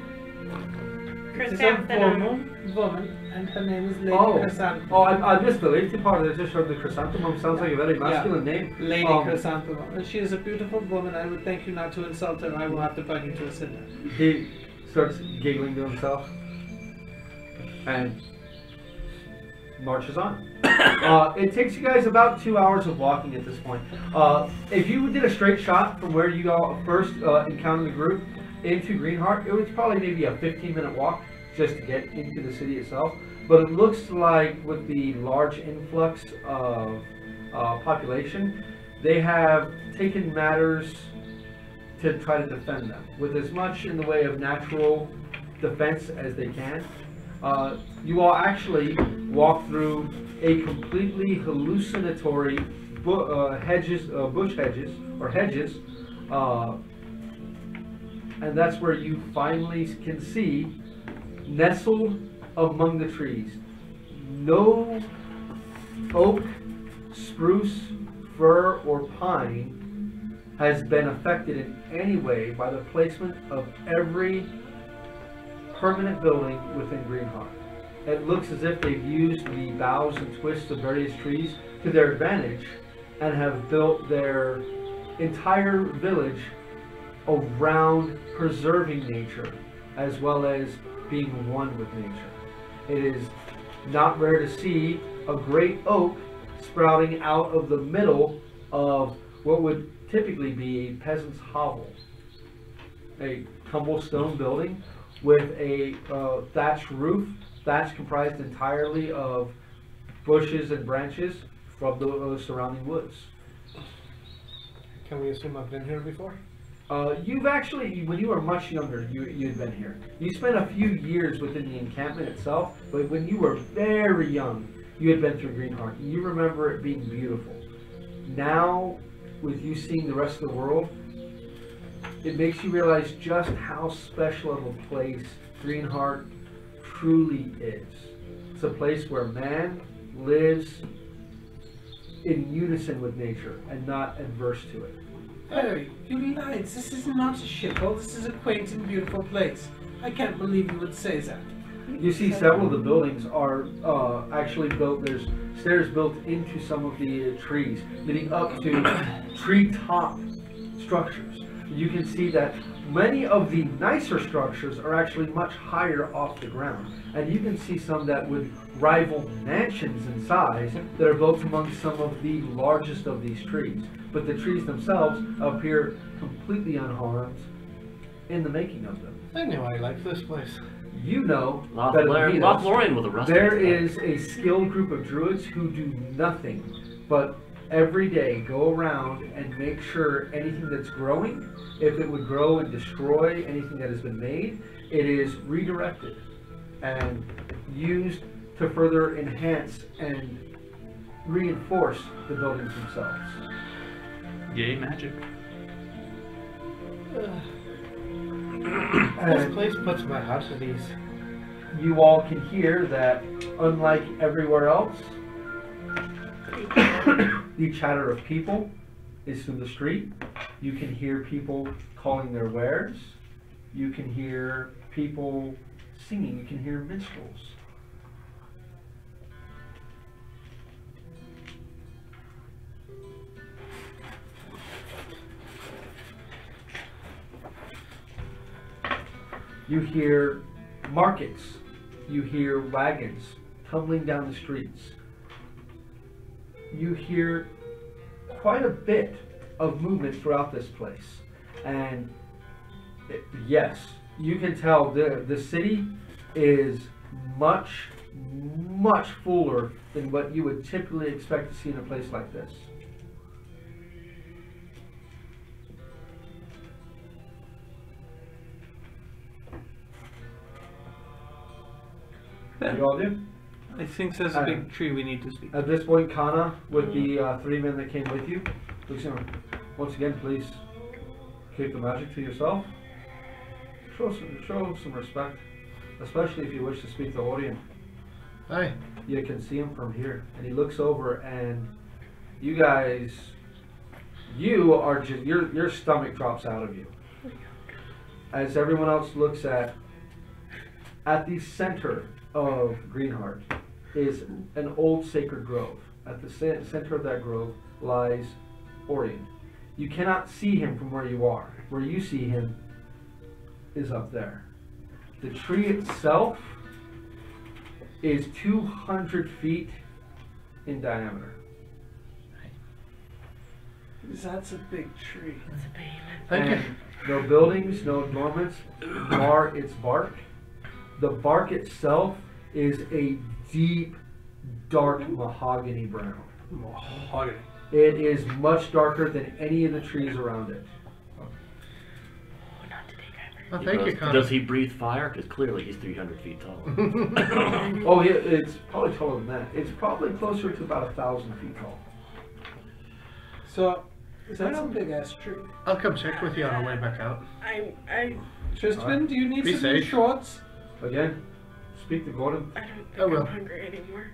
It's a Chrysanthemum. woman, and her name is Lady Oh, Chrysanthemum. I missed the lady part. I just heard the chrysanthemum. Sounds like a very masculine name. Lady Um, Chrysanthemum. And she is a beautiful woman. I would thank you not to insult her. I will have to burn you to a cinder. He starts giggling to himself and marches on. It takes you guys about 2 hours of walking at this point. If you did a straight shot from where you all first encountered the group into Greenheart, it was probably maybe a 15-minute walk just to get into the city itself. But it looks like with the large influx of population, they have taken matters to try to defend them with as much in the way of natural defense as they can. You all actually walk through a completely hallucinatory bush hedges, and that's where you finally can see, nestled among the trees, no oak, spruce, fir, or pine has been affected in any way by the placement of every permanent building within Greenheart. It looks as if they've used the boughs and twists of various trees to their advantage and have built their entire village around preserving nature as well as being one with nature. It is not rare to see a great oak sprouting out of the middle of what would typically be a peasant's hovel, a cobblestone building, with a thatched roof. That's comprised entirely of bushes and branches from the surrounding woods. Can we assume I've been here before? You've actually, when you were much younger, you'd been here. You spent a few years within the encampment itself, but when you were very young, you had been through Greenheart. You remember it being beautiful. Now, with you seeing the rest of the world, it makes you realize just how special of a place Greenheart truly is. It's a place where man lives in unison with nature and not adverse to it. Harry, you lied. This is not a shithole. This is a quaint and beautiful place. I can't believe you would say that. You see several of the buildings are actually built, there's stairs built into some of the trees, leading up to treetop structures. You can see that many of the nicer structures are actually much higher off the ground. And you can see some that would rival mansions in size that are built among some of the largest of these trees. But the trees themselves appear completely unharmed in the making of them. I knew I liked this place. You know that Lothlorien with a rustic. there is a skilled group of druids who do nothing but every day go around and make sure anything that's growing, if it would grow and destroy anything that has been made, it is redirected and used to further enhance and reinforce the buildings themselves. Yay, magic. This place puts my heart at ease. You all can hear that, unlike everywhere else, the chatter of people is through the street. You can hear people calling their wares. You can hear people singing. You can hear minstrels. You hear markets. You hear wagons tumbling down the streets. You hear quite a bit of movement throughout this place. And yes, you can tell the city is much, much fuller than what you would typically expect to see in a place like this. What do you all do? I think there's a big tree we need to speak. At this point, Kana, with the 3 men that came with you, looks at him. Once again, please keep the magic to yourself. Show some respect, especially if you wish to speak to Orion. Aye. You can see him from here, and he looks over, and you guys, you are just your stomach drops out of you as everyone else looks at the center of Greenheart is an old sacred grove. At the center of that grove lies Orion. You cannot see him from where you are. Where you see him is up there. The tree itself is 200 feet in diameter. That's a big tree. Thank you. No buildings, no adornments mar its bark. The bark itself is a deep, dark mahogany brown. Mahogany. It is much darker than any of the trees around it. Well, thank you, Connor. Does he breathe fire? Because clearly he's 300 feet tall. Oh, yeah, it's probably taller than that. It's probably closer to about 1,000 feet tall. So, that's a big ass tree. I'll come check with you on our way back out. Tristan, do you need Be some new safe. shorts? Again, speak to Gordon, I don't think I will. I'm hungry anymore.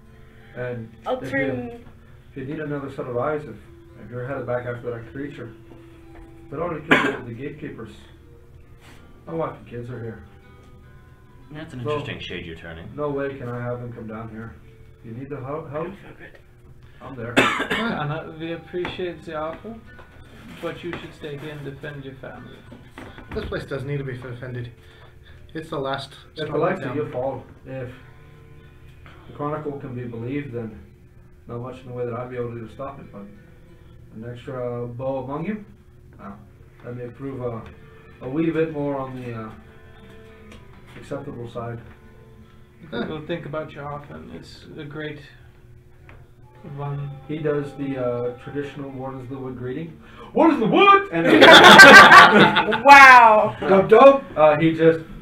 and I'll if turn. you need another set of eyes, if you're headed back after that creature, but already killed the gatekeepers. My wife and kids are here. That's an So- interesting shade you're turning. No way can I have them come down here. If you need the help, I feel good. I'm there. Anna, we appreciate the offer, but you should stay here and defend your family. This place does need to be defended. It's the last. If straw Alexa, down. you fall. If the Chronicle can be believed, then not much in the way that I'd be able to do to stop it, but an extra bow among you, that may prove a wee bit more on the acceptable side. We'll think about you often. It's a great one. He does the traditional "What is the wood" greeting. What is the wood? And Wow. dope, dope.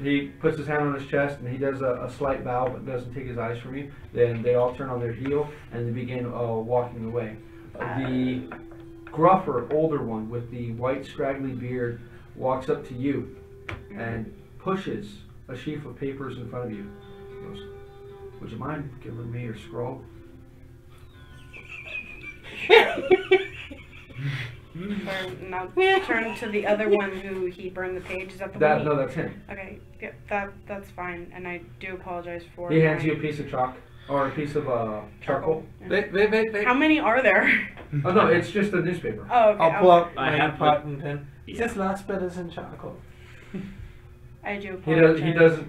He puts his hand on his chest and he does a slight bow, but doesn't take his eyes from you. Then they all turn on their heel and they begin walking away. The gruffer, older one with the white straggly beard walks up to you and pushes a sheaf of papers in front of you. He goes, "Would you mind giving me your scroll?" Now turn to the other one who he burned the page. Is that the one? No, that's him. Okay, yeah, that's fine, and I do apologize for. He hands you a piece of chalk or a piece of charcoal. Wait. How many are there? Oh no, it's just a newspaper. Oh, okay. I'll pull out I my have pot and pen. Yeah. This last bit is in charcoal. I do apologize. He doesn't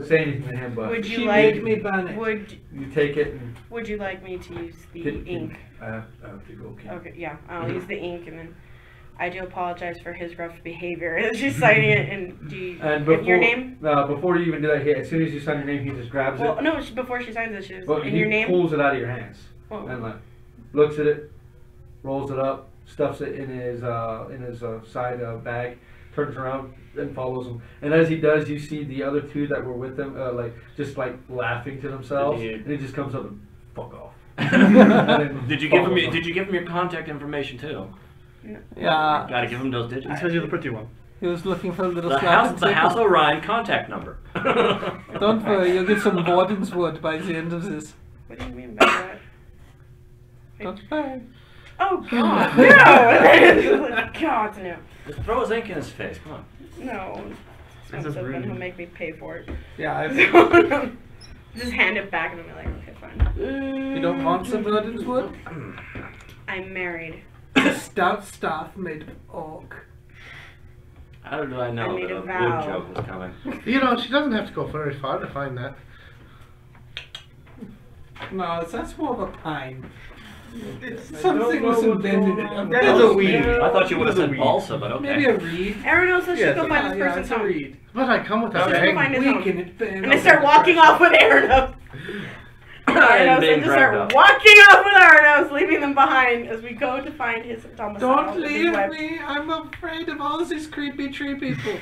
say anything to him, but Would you She like made me burn it. you take it and Would you like me to use the ink? I have to go. Okay. Okay, yeah, I'll use the ink, and then I do apologize for his rough behavior as she's signing it. And do you And give before your name? before you even do that, as soon as you sign your name, he just grabs Well, it. no, before she signs it, she's Well, in he your name. pulls it out of your hands Oh. and like looks at it, rolls it up, stuffs it in his side bag, turns around and follows him. And as he does, you see the other two that were with them just laughing to themselves, and he just comes up and fuck off. Did you give him your contact information too? Yeah. Gotta give him those digits. He says you're the pretty one. He was looking for a little The slap House and the tickle. House Orion contact number. Don't worry, you'll get some Warden's wood by the end of this. What do you mean by that? Don't worry. Oh God, no! God, no. Just throw his ink in his face. Come on. No. This is Expensive, and rude. he'll make me pay for it. Yeah, Just hand it back, and I'll be like, okay, fine. you don't want some Warden's wood? I'm married. A stout staff made of oak. How do I know I made that a a vow. wood joke was coming? You know, she doesn't have to go very far to find that. No, that's more of a pine. don't Something know was what's invented. going on. That is a weed. I thought you would have It was a said weed. balsa, but okay. Maybe a reed. Aaron knows that she Yes, go find this Yeah, person's it's a home. reed. But I come with a Let's just go bag. find his home. Weaken it, then And I start walking off with Aranos. And Aranos, being and just dragged start up. walking off with Aranos, leaving them behind as we go to find his domicile. Don't with his leave wife. me. I'm afraid of all these creepy tree people.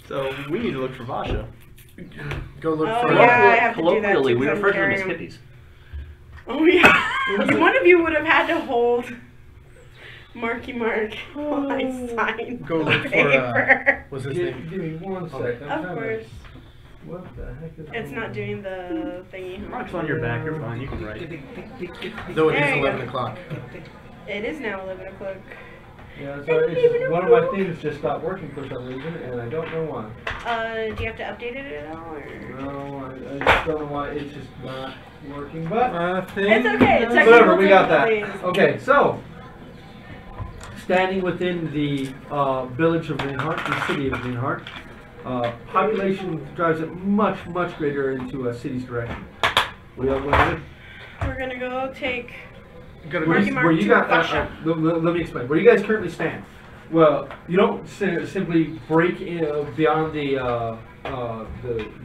So we need to look for Vasha. Go look Oh, for yeah, I have to do that Colloquially, too, we 'cause I'm refer to them as carrying hippies. Oh yeah. One of you would have had to hold Marky Mark while I signed Go the look for, paper. What's his Give name? me 1 second. I'm Of trying to- course. What the heck is It's going not on? doing the thingy. Mark's on your back. You're fine. You can write. There Though it is you go. 11 o'clock. It is now 11 o'clock. Yeah, sorry, it's just one of my things just stopped working for some reason, and I don't know why. Do you have to update it at all? Or? No, I just don't know why it's just not working, but It's okay. It's actually whatever, we got that. difficulties. Okay, so standing within the village of Greenheart, the city of Greenheart, population drives it much greater into a city's direction. We are going We're gonna go take. Gotta Marky go. Mark where you to got. Russia. Let me explain. Where you guys currently stand. Well, you don't simply break in, beyond the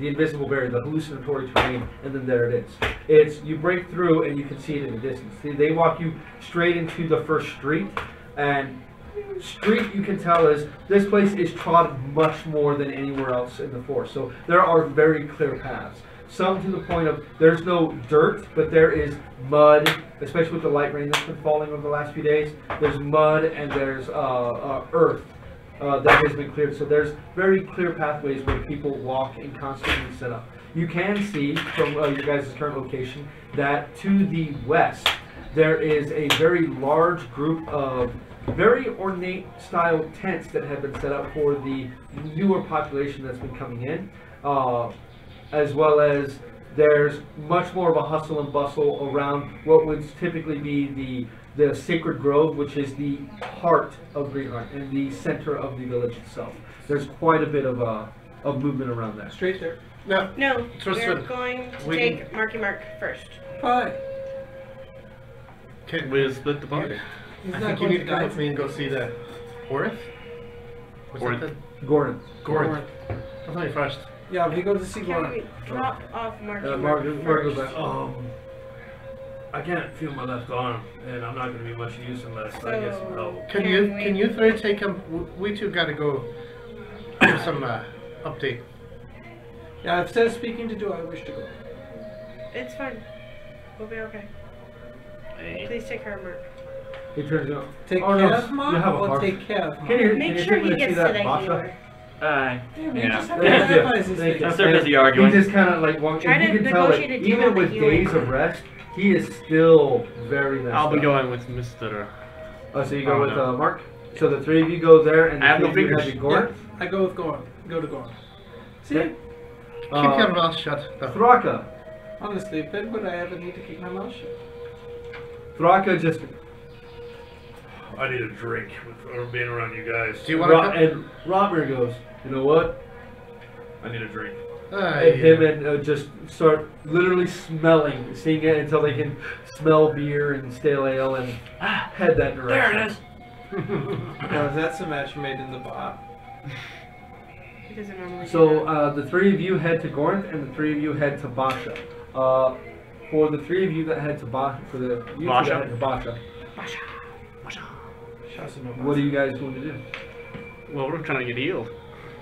invisible barrier, the hallucinatory terrain, and then there it is. It's you break through and you can see it in the distance. They walk you straight into the first street, and street you can tell is this place is trodden much more than anywhere else in the forest. So there are very clear paths. Some to the point of there's no dirt, but there is mud, especially with the light rain that's been falling over the last few days. There's mud and there's earth that has been cleared. So there's very clear pathways where people walk and constantly set up. You can see from your guys' current location that to the west there is a very large group of very ornate style tents that have been set up for the newer population that's been coming in. As well as there's much more of a hustle and bustle around what would typically be the Sacred Grove, which is the heart of Greenheart and the center of the village itself. There's quite a bit of movement around that. Straight there. No. No, So we're it's going to we take Marky Mark first. Hi. Okay, we'll split the party. He's I not think you going need to to come die. with me and go see the Horith. What's Horith. that? Gordon. Gordon. I'll tell you first. Yeah, we go to see Can Gordon. we drop off Mark? Mark goes back. I can't feel my left arm, and I'm not going to be much use unless I get some help. Can you three take him? We two gotta go give some update. Yeah, if there's speaking to do, I wish to go. It's fine. We'll be okay. Hey. Please take care of Mark. He turns around. Take Oh, care no, of Mark you have a or heart. take care of Mark? Can you, Make can sure you he take me gets see to that the Basha? healer. Yeah, we Yeah. just have to Thank you. analyze this Thank thing. you. They're busy arguing. He just kind of like walks. Try You to can tell that negotiate a deal even on the with healing. days of rest, he is still very messed I'll be up. going with Mr. Oh, so you go Oh, with no. Mark? So the three of you go there, and I have the no three of you fingers. have your Gordon? Yeah, I go with Gordon. Go to Gordon. See? Okay. Keep your mouth shut. Thraka. Honestly, when would I ever need to keep my mouth shut? Thraka just... I need a drink with being around you guys. Do you want to come? And Robert goes, you know what? I need a drink. And him and just start literally seeing it until they can smell beer and stale ale and head that direction. There it is. No, that's a match made in the bar. He doesn't normally do So the three of you head to Gornth, and the three of you head to Basha. For the three of you that head to Basha, for the you two that Basha. head to Basha, Shazam. what are you guys going to do? Well, we're trying to get healed.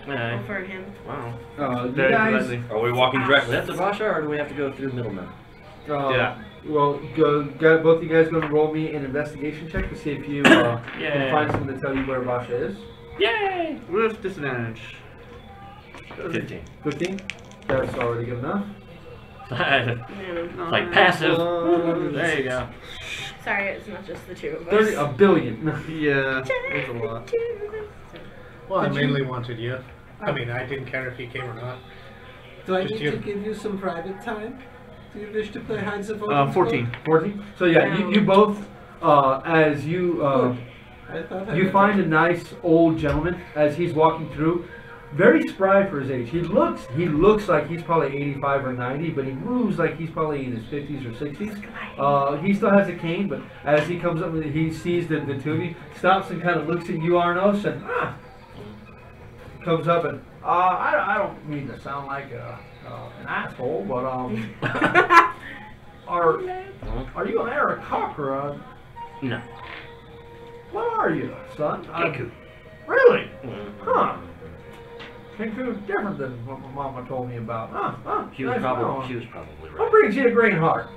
that. Go for him. Wow. You Very guys, politely. Are we walking directly up to Basha, or do we have to go through middlemen? Yeah. Well, both of you guys going to roll me an investigation check to see if you can find something to tell you where Basha is. Yay! With disadvantage. 15. 15. That's already good enough. No. Like passive. There you go. Sorry, it's not just the two of us. 30, a billion. Yeah, that's a lot. Well, I Did you- mainly wanted you. I mean, I didn't care if he came or not. Do I Just need you. to give you some private time? Do you wish to play hide and seek? 14. 14. So yeah, you both, as you I thought I you read find that. a nice old gentleman as he's walking through, very spry for his age. He looks like he's probably 85 or 90, but he moves like he's probably in his 50s or 60s. He still has a cane, but as he comes up, he sees the two of you, stops and kind of looks at you, Arnos, and comes up and I don't mean to sound like an asshole, but are you an Arakok or a? No. What are you, son? Kenku. Really? Huh. Kenku's different than what my mama told me about. She was Nice probably fellow. right. What brings you to Green Heart?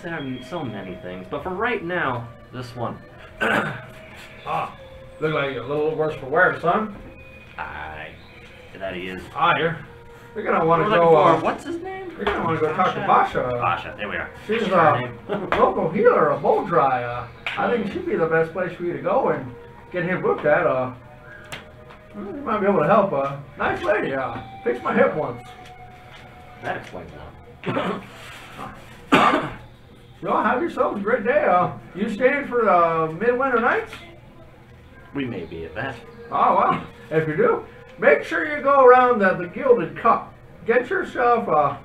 There are so many things, but for right now, this one. Look like you're a little worse for wear, son. That he is. You're gonna want We're to looking go. for what's his name? You're gonna want to go talk to Basha. Basha. There we are. She's Her a name. local healer, a bull dry. I think she'd be the best place for you to go and get him booked at. You might be able to help. Nice lady. Fixed my hip once. That explains a lot. Well, have yourselves a great day. You staying for the midwinter nights? We may be at that. Oh, well, if you do, make sure you go around the Gilded Cup. Get yourself a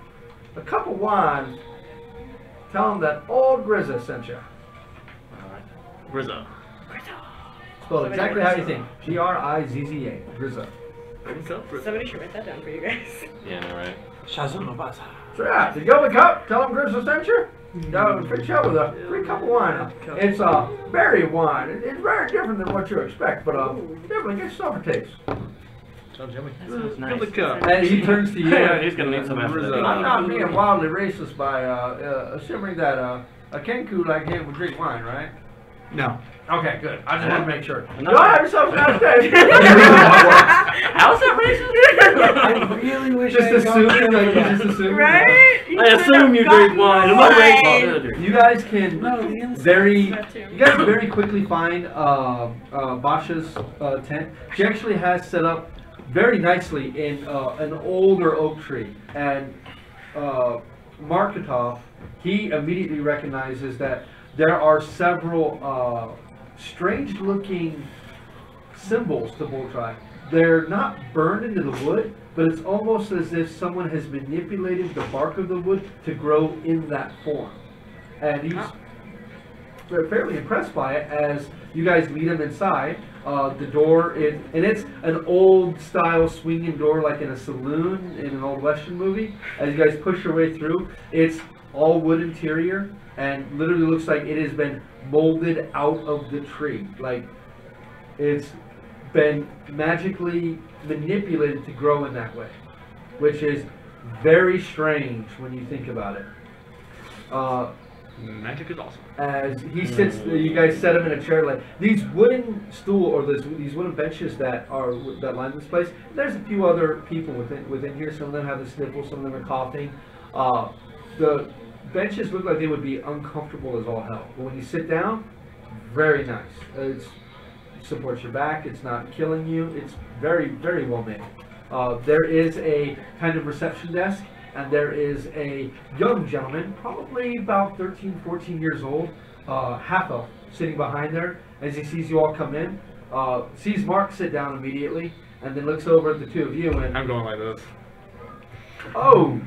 cup of wine. Tell them that old Grizza sent you. Alright. Rizzo. Spelled exactly how you think. Grizza. Grizza. Somebody should write that down for you guys. Yeah, alright. Shazam Abasa. So yeah, the Gilded Cup, tell them Grizza sent you. Fix you up with a free cup of wine. It's berry wine. It's very different than what you expect, but definitely get yourself a taste. Tell Jimmy. That sounds nice. Give the cup. And he turns to you. Yeah, he's gonna need some after Rizzo. that. I'm not being wildly racist by assuming that a Kenku like him would drink wine, right? No. Okay, good. I just want to make sure. No. Go have yourself a nice day. How's that racist? I really wish Just I had gone assuming, to like, you that. just assume. Right? I assume you drink wine. I'm not racist. You guys can No, the inside very, is that too. you guys very quickly find Basha's tent. She actually has set up very nicely in an older oak tree, and Marketov, he immediately recognizes that there are several strange-looking symbols to Voltrai. They're not burned into the wood, but it's almost as if someone has manipulated the bark of the wood to grow in that form. And he's fairly impressed by it as you guys lead him inside. The door is, and it's an old style swinging door like in a saloon in an old Western movie. As you guys push your way through, it's all wood interior and literally looks like it has been molded out of the tree. Like it's been magically manipulated to grow in that way, which is very strange when you think about it. Magic is awesome. As he sits, you guys set him in a chair. Like these wooden stool or these wooden benches that line this place. There's a few other people within here. Some of them have the sniffles. Some of them are coughing. The benches look like they would be uncomfortable as all hell. But when you sit down, very nice. It supports your back. It's not killing you. It's very, very well made. There is a kind of reception desk. And there is a young gentleman, probably about 13, 14 years old, half-elf, sitting behind there. As he sees you all come in, sees Mark sit down immediately, and then looks over at the two of you and... I'm going like this. Oh!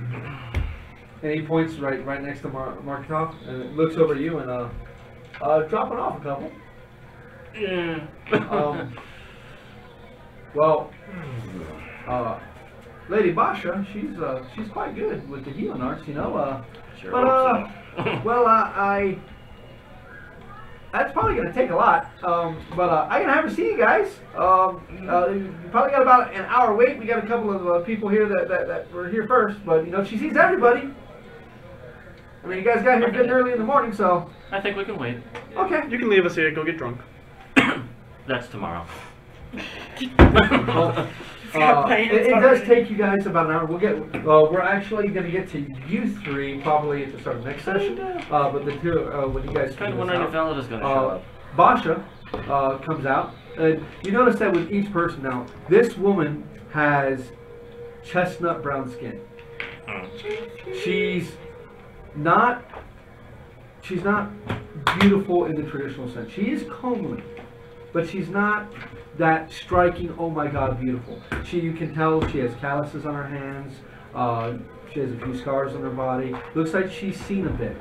And he points right next to Markov, and looks over at you and dropping off a couple. Yeah. Well, Lady Basha, she's quite good with the healing arts, you know. Sure But hope so. well, that's probably gonna take a lot. But I can have her see you guys. You probably got about an hour wait. We got a couple of people here that were here first, but you know she sees everybody. I mean, you guys got here good early in the morning, so I think we can wait. okay. You can leave us here. Go get drunk. That's tomorrow. It does take you guys about an hour. We're actually going to get to you three probably at the start of next session. But the two, when you guys Kind of wondering if Elada's going to show up. Basha comes out, and you notice that with each person now, this woman has chestnut brown skin. She's not beautiful in the traditional sense. She is comely, but she's not that striking, oh my god, beautiful. You can tell she has calluses on her hands. She has a few scars on her body. Looks like she's seen a bit.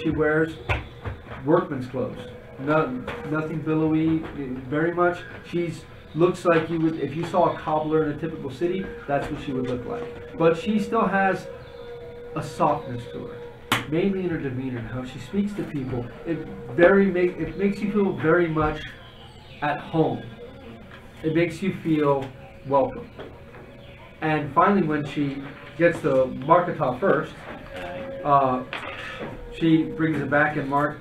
She wears workman's clothes. Nothing billowy, very much. Looks like you would, if you saw a cobbler in a typical city, that's what she would look like. But she still has a softness to her, mainly in her demeanor, how she speaks to people. It makes you feel very much at home. It makes you feel welcome. And finally, when she gets to Markatov first, she brings it back, and Mark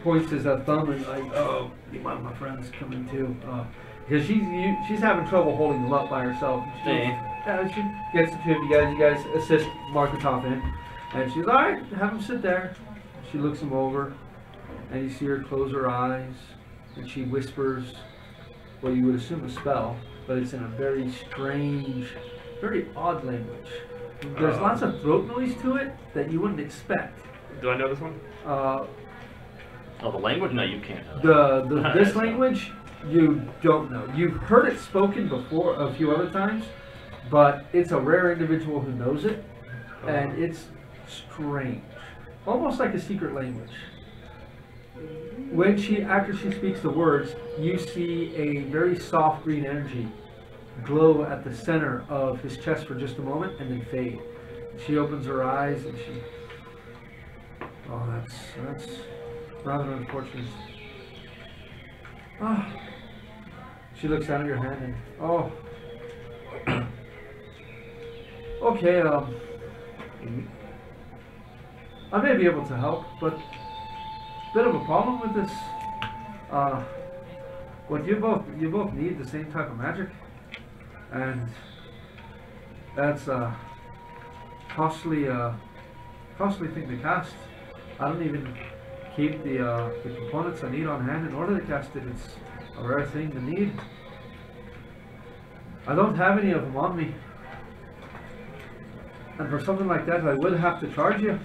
points his thumb and oh, my friend's coming too, because she's having trouble holding them up by herself. She gets the two of you guys assist Markatov in, and she's all right. Have him sit there. She looks him over, and you see her close her eyes, and she whispers what you would assume a spell, but it's in a very strange, very odd language. There's lots of throat noise to it that you wouldn't expect. Do I know this one? Oh, the language? No, you can't know that. This language, you don't know. You've heard it spoken before a few other times, but it's a rare individual who knows it, and it's strange. Almost like a secret language. After she speaks the words, you see a very soft green energy glow at the center of his chest for just a moment and then fade. She opens her eyes and she... Oh, that's rather unfortunate. She looks down at your hand and... Oh. Okay, I may be able to help, but... Bit of a problem with this. What you both need the same type of magic, and that's a costly thing to cast. I don't even keep the components I need on hand in order to cast it. It's a rare thing to need. I don't have any of them on me, and for something like that, I would have to charge you.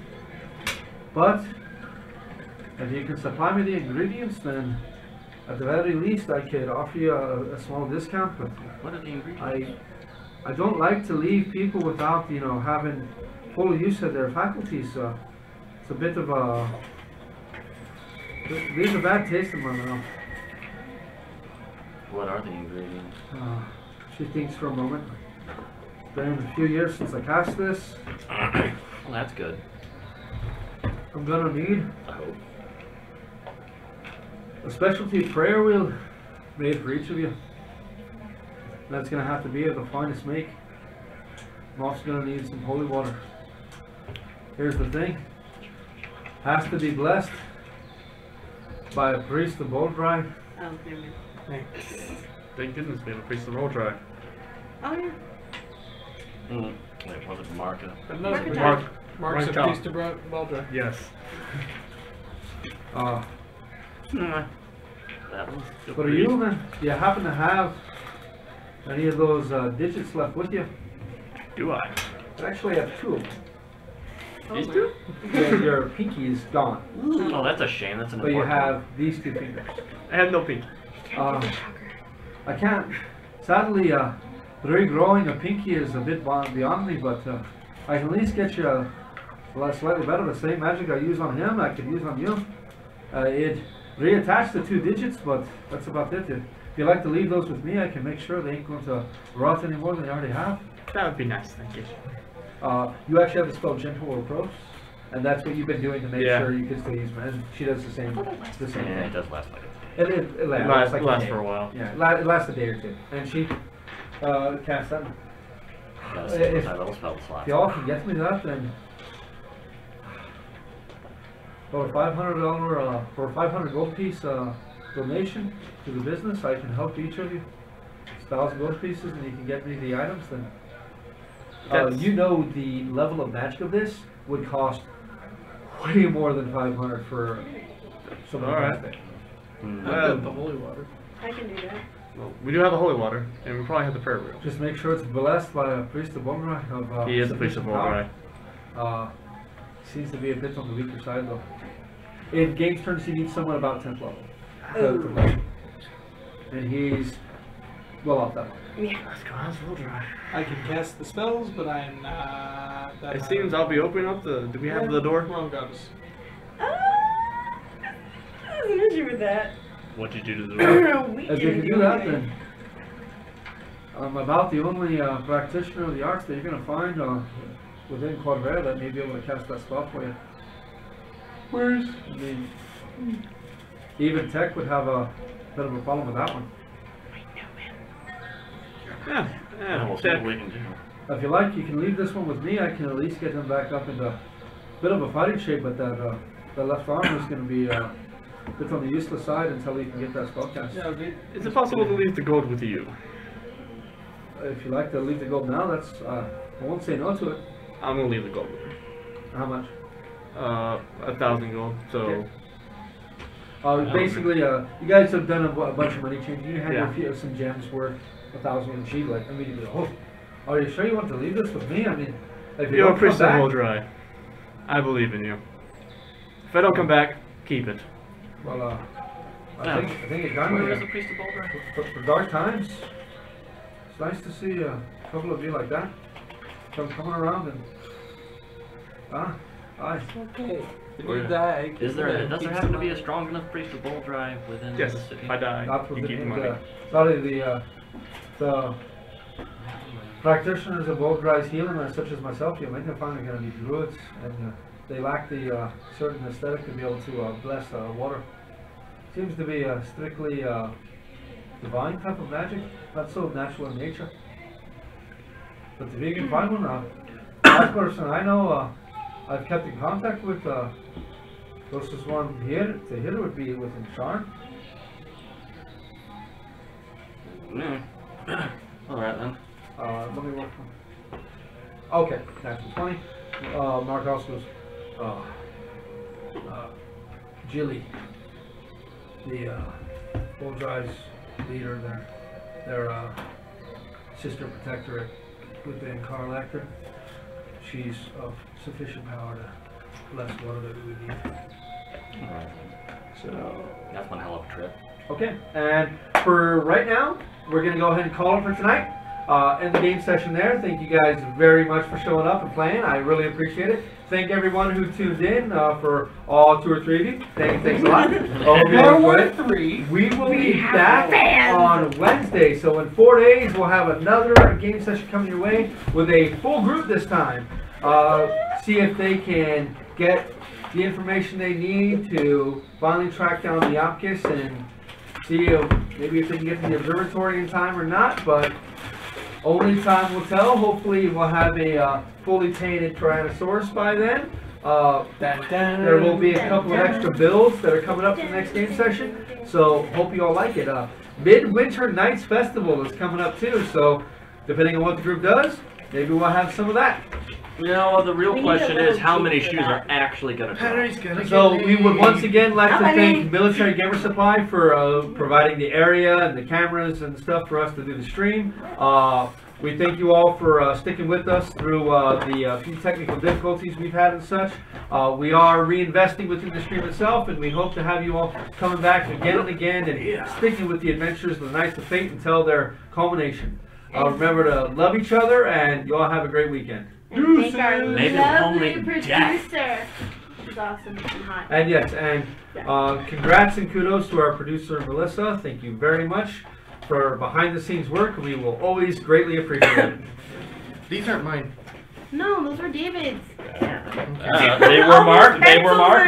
But if you can supply me the ingredients, then at the very least I could offer you a small discount. But what are the ingredients? I don't like to leave people without, having full use of their faculties. It's a bit of a... It leaves a bad taste in my mouth. What are the ingredients? She thinks for a moment. It's been a few years since I cast this. Well, that's good. I'm gonna need I hope. a specialty prayer wheel made for each of you. That's gonna have to be of the finest make. I'm also gonna need some holy water. Here's the thing. Has to be blessed by a priest of Boldry. Oh, never mind. Thank goodness we have a priest of roll dry. Oh, yeah. Wait, was it Marka? But no, Mark- Mark. Mark's a Mark priest of Baldra. Yes. That was the What are you, man? Do you happen to have any of those digits left with you? Do I? I actually have two of them. These two? Yeah, your pinky is gone, Oh, that's a shame. That's an but you important have these two fingers. I have no pinky. I can't. Sadly, regrowing a pinky is a bit beyond me, but I can at least get you slightly better. The same magic I use on him, I could use on you. It reattached the two digits, but that's about it. If you like to leave those with me, I can make sure they ain't going to rot any more than they already have. That would be nice, thank you. You actually have the spell Gentle Reproach, and that's what you've been doing to make Yeah. sure you can still use magic. She does the same Yeah, thing. it does last like It Lasts like lasts day. for a while. Yeah, it lasts a day or two. And she casts that. gotta see If- what that little spell slot. If y'all can get me that, then for a $500 for a 500 gold piece donation to the business, I can help each of you. It's 1,000 gold pieces, and you can get me the items. Then you know the level of magic of this would cost way more than 500 for something All right. like that. The holy water. I can do that. Well, we do have the holy water, and we probably have the prayer wheel. Just make sure it's blessed by a priest of Bonra of He is the priest of sufficient Boldry. power. Seems to be a bit on the weaker side though. In game's turns, he needs someone about 10th level. to play. And he's well off that one. Yeah. Let's go, let's roll dry. I can cast the spells, but I'm not. That It seems I'll be opening up the. Do we have the door? Wrong goddess. There's an issue with that. What'd you do to the door? We If you didn't can do that, anything. then I'm about the only practitioner of the arts that you're going to find within Quadrera that may be able to cast that spell for you. Where's? I mean, even Tech would have a bit of a problem with that one. Yeah, We'll see what we can do. If you like, you can leave this one with me. I can at least get him back up into a bit of a fighting shape, but that left arm is going to be a bit on the useless side until he can get that spell cast. Yeah, Is it possible to leave the gold with you? If you like to leave the gold now, that's I won't say no to it. I'm gonna leave the gold with her. How much? 1,000 gold. So Basically, you guys have done a bunch of money changing. You had Yeah. some gems worth 1,000, and she like immediately. Oh, are you sure you want to leave this with me? I mean, if you you're a don't come priest of back, Holdry. I believe in you. If I don't come back, keep it. well, I Yeah. think it's done. Where is the priest of Boulder? For dark times, it's nice to see a couple of you like that coming around and aye. okay. If Oh, you yeah. die, Is there? keep Does there some happen to be a money. strong enough priest of Boulder within Yes, the city? if I die, Not you with keep the the money. sorry, the practitioners of Boldry's healing are such as myself. You might find are going to be druids, and they lack the certain aesthetic to be able to bless water. Seems to be a strictly divine type of magic, not so natural in nature. But if you can find one, last person I know, I've kept in contact with. Closest one here would be within Charm. Yeah. Alright then. Let me work on. Okay, natural 20. Mark Oscar's Jilly, the Boldry's leader, their sister protectorate within Carl Actor. She's of sufficient power to bless water that we would need. Alright then. So that's one hell of a trip. Okay, and for right now, we're going to go ahead and call it for tonight. end the game session there. Thank you guys very much for showing up and playing. I really appreciate it. Thank everyone who tuned in for all 2 or 3 of you. Thanks a lot. We will be back on Wednesday. So in 4 days, we'll have another game session coming your way with a full group this time. See if they can get the information they need to finally track down the Opkis and see maybe if they can get to the observatory in time or not, but only time will tell. Hopefully we'll have a fully painted Tyrannosaurus by then. There will be a couple of extra builds that are coming up in the next game session, so hope you all like it. Midwinter Nights Festival is coming up too, so depending on what the group does, maybe we'll have some of that. You know, the real question is how many shoes are actually going to drop. So we would once again like to thank Military Gamer Supply for providing the area and the cameras and stuff for us to do the stream. We thank you all for sticking with us through the few technical difficulties we've had and such. We are reinvesting within the stream itself, and we hope to have you all coming back again and again and sticking with the adventures of the Knights of Fate until their culmination. Remember to love each other, and you all have a great weekend. And thank our Maybe lovely only producer. She's awesome and hot. And yes, and congrats and kudos to our producer, Melissa. Thank you very much for behind-the-scenes work. We will always greatly appreciate it. These aren't mine. No, those were David's. They were marked. They were marked.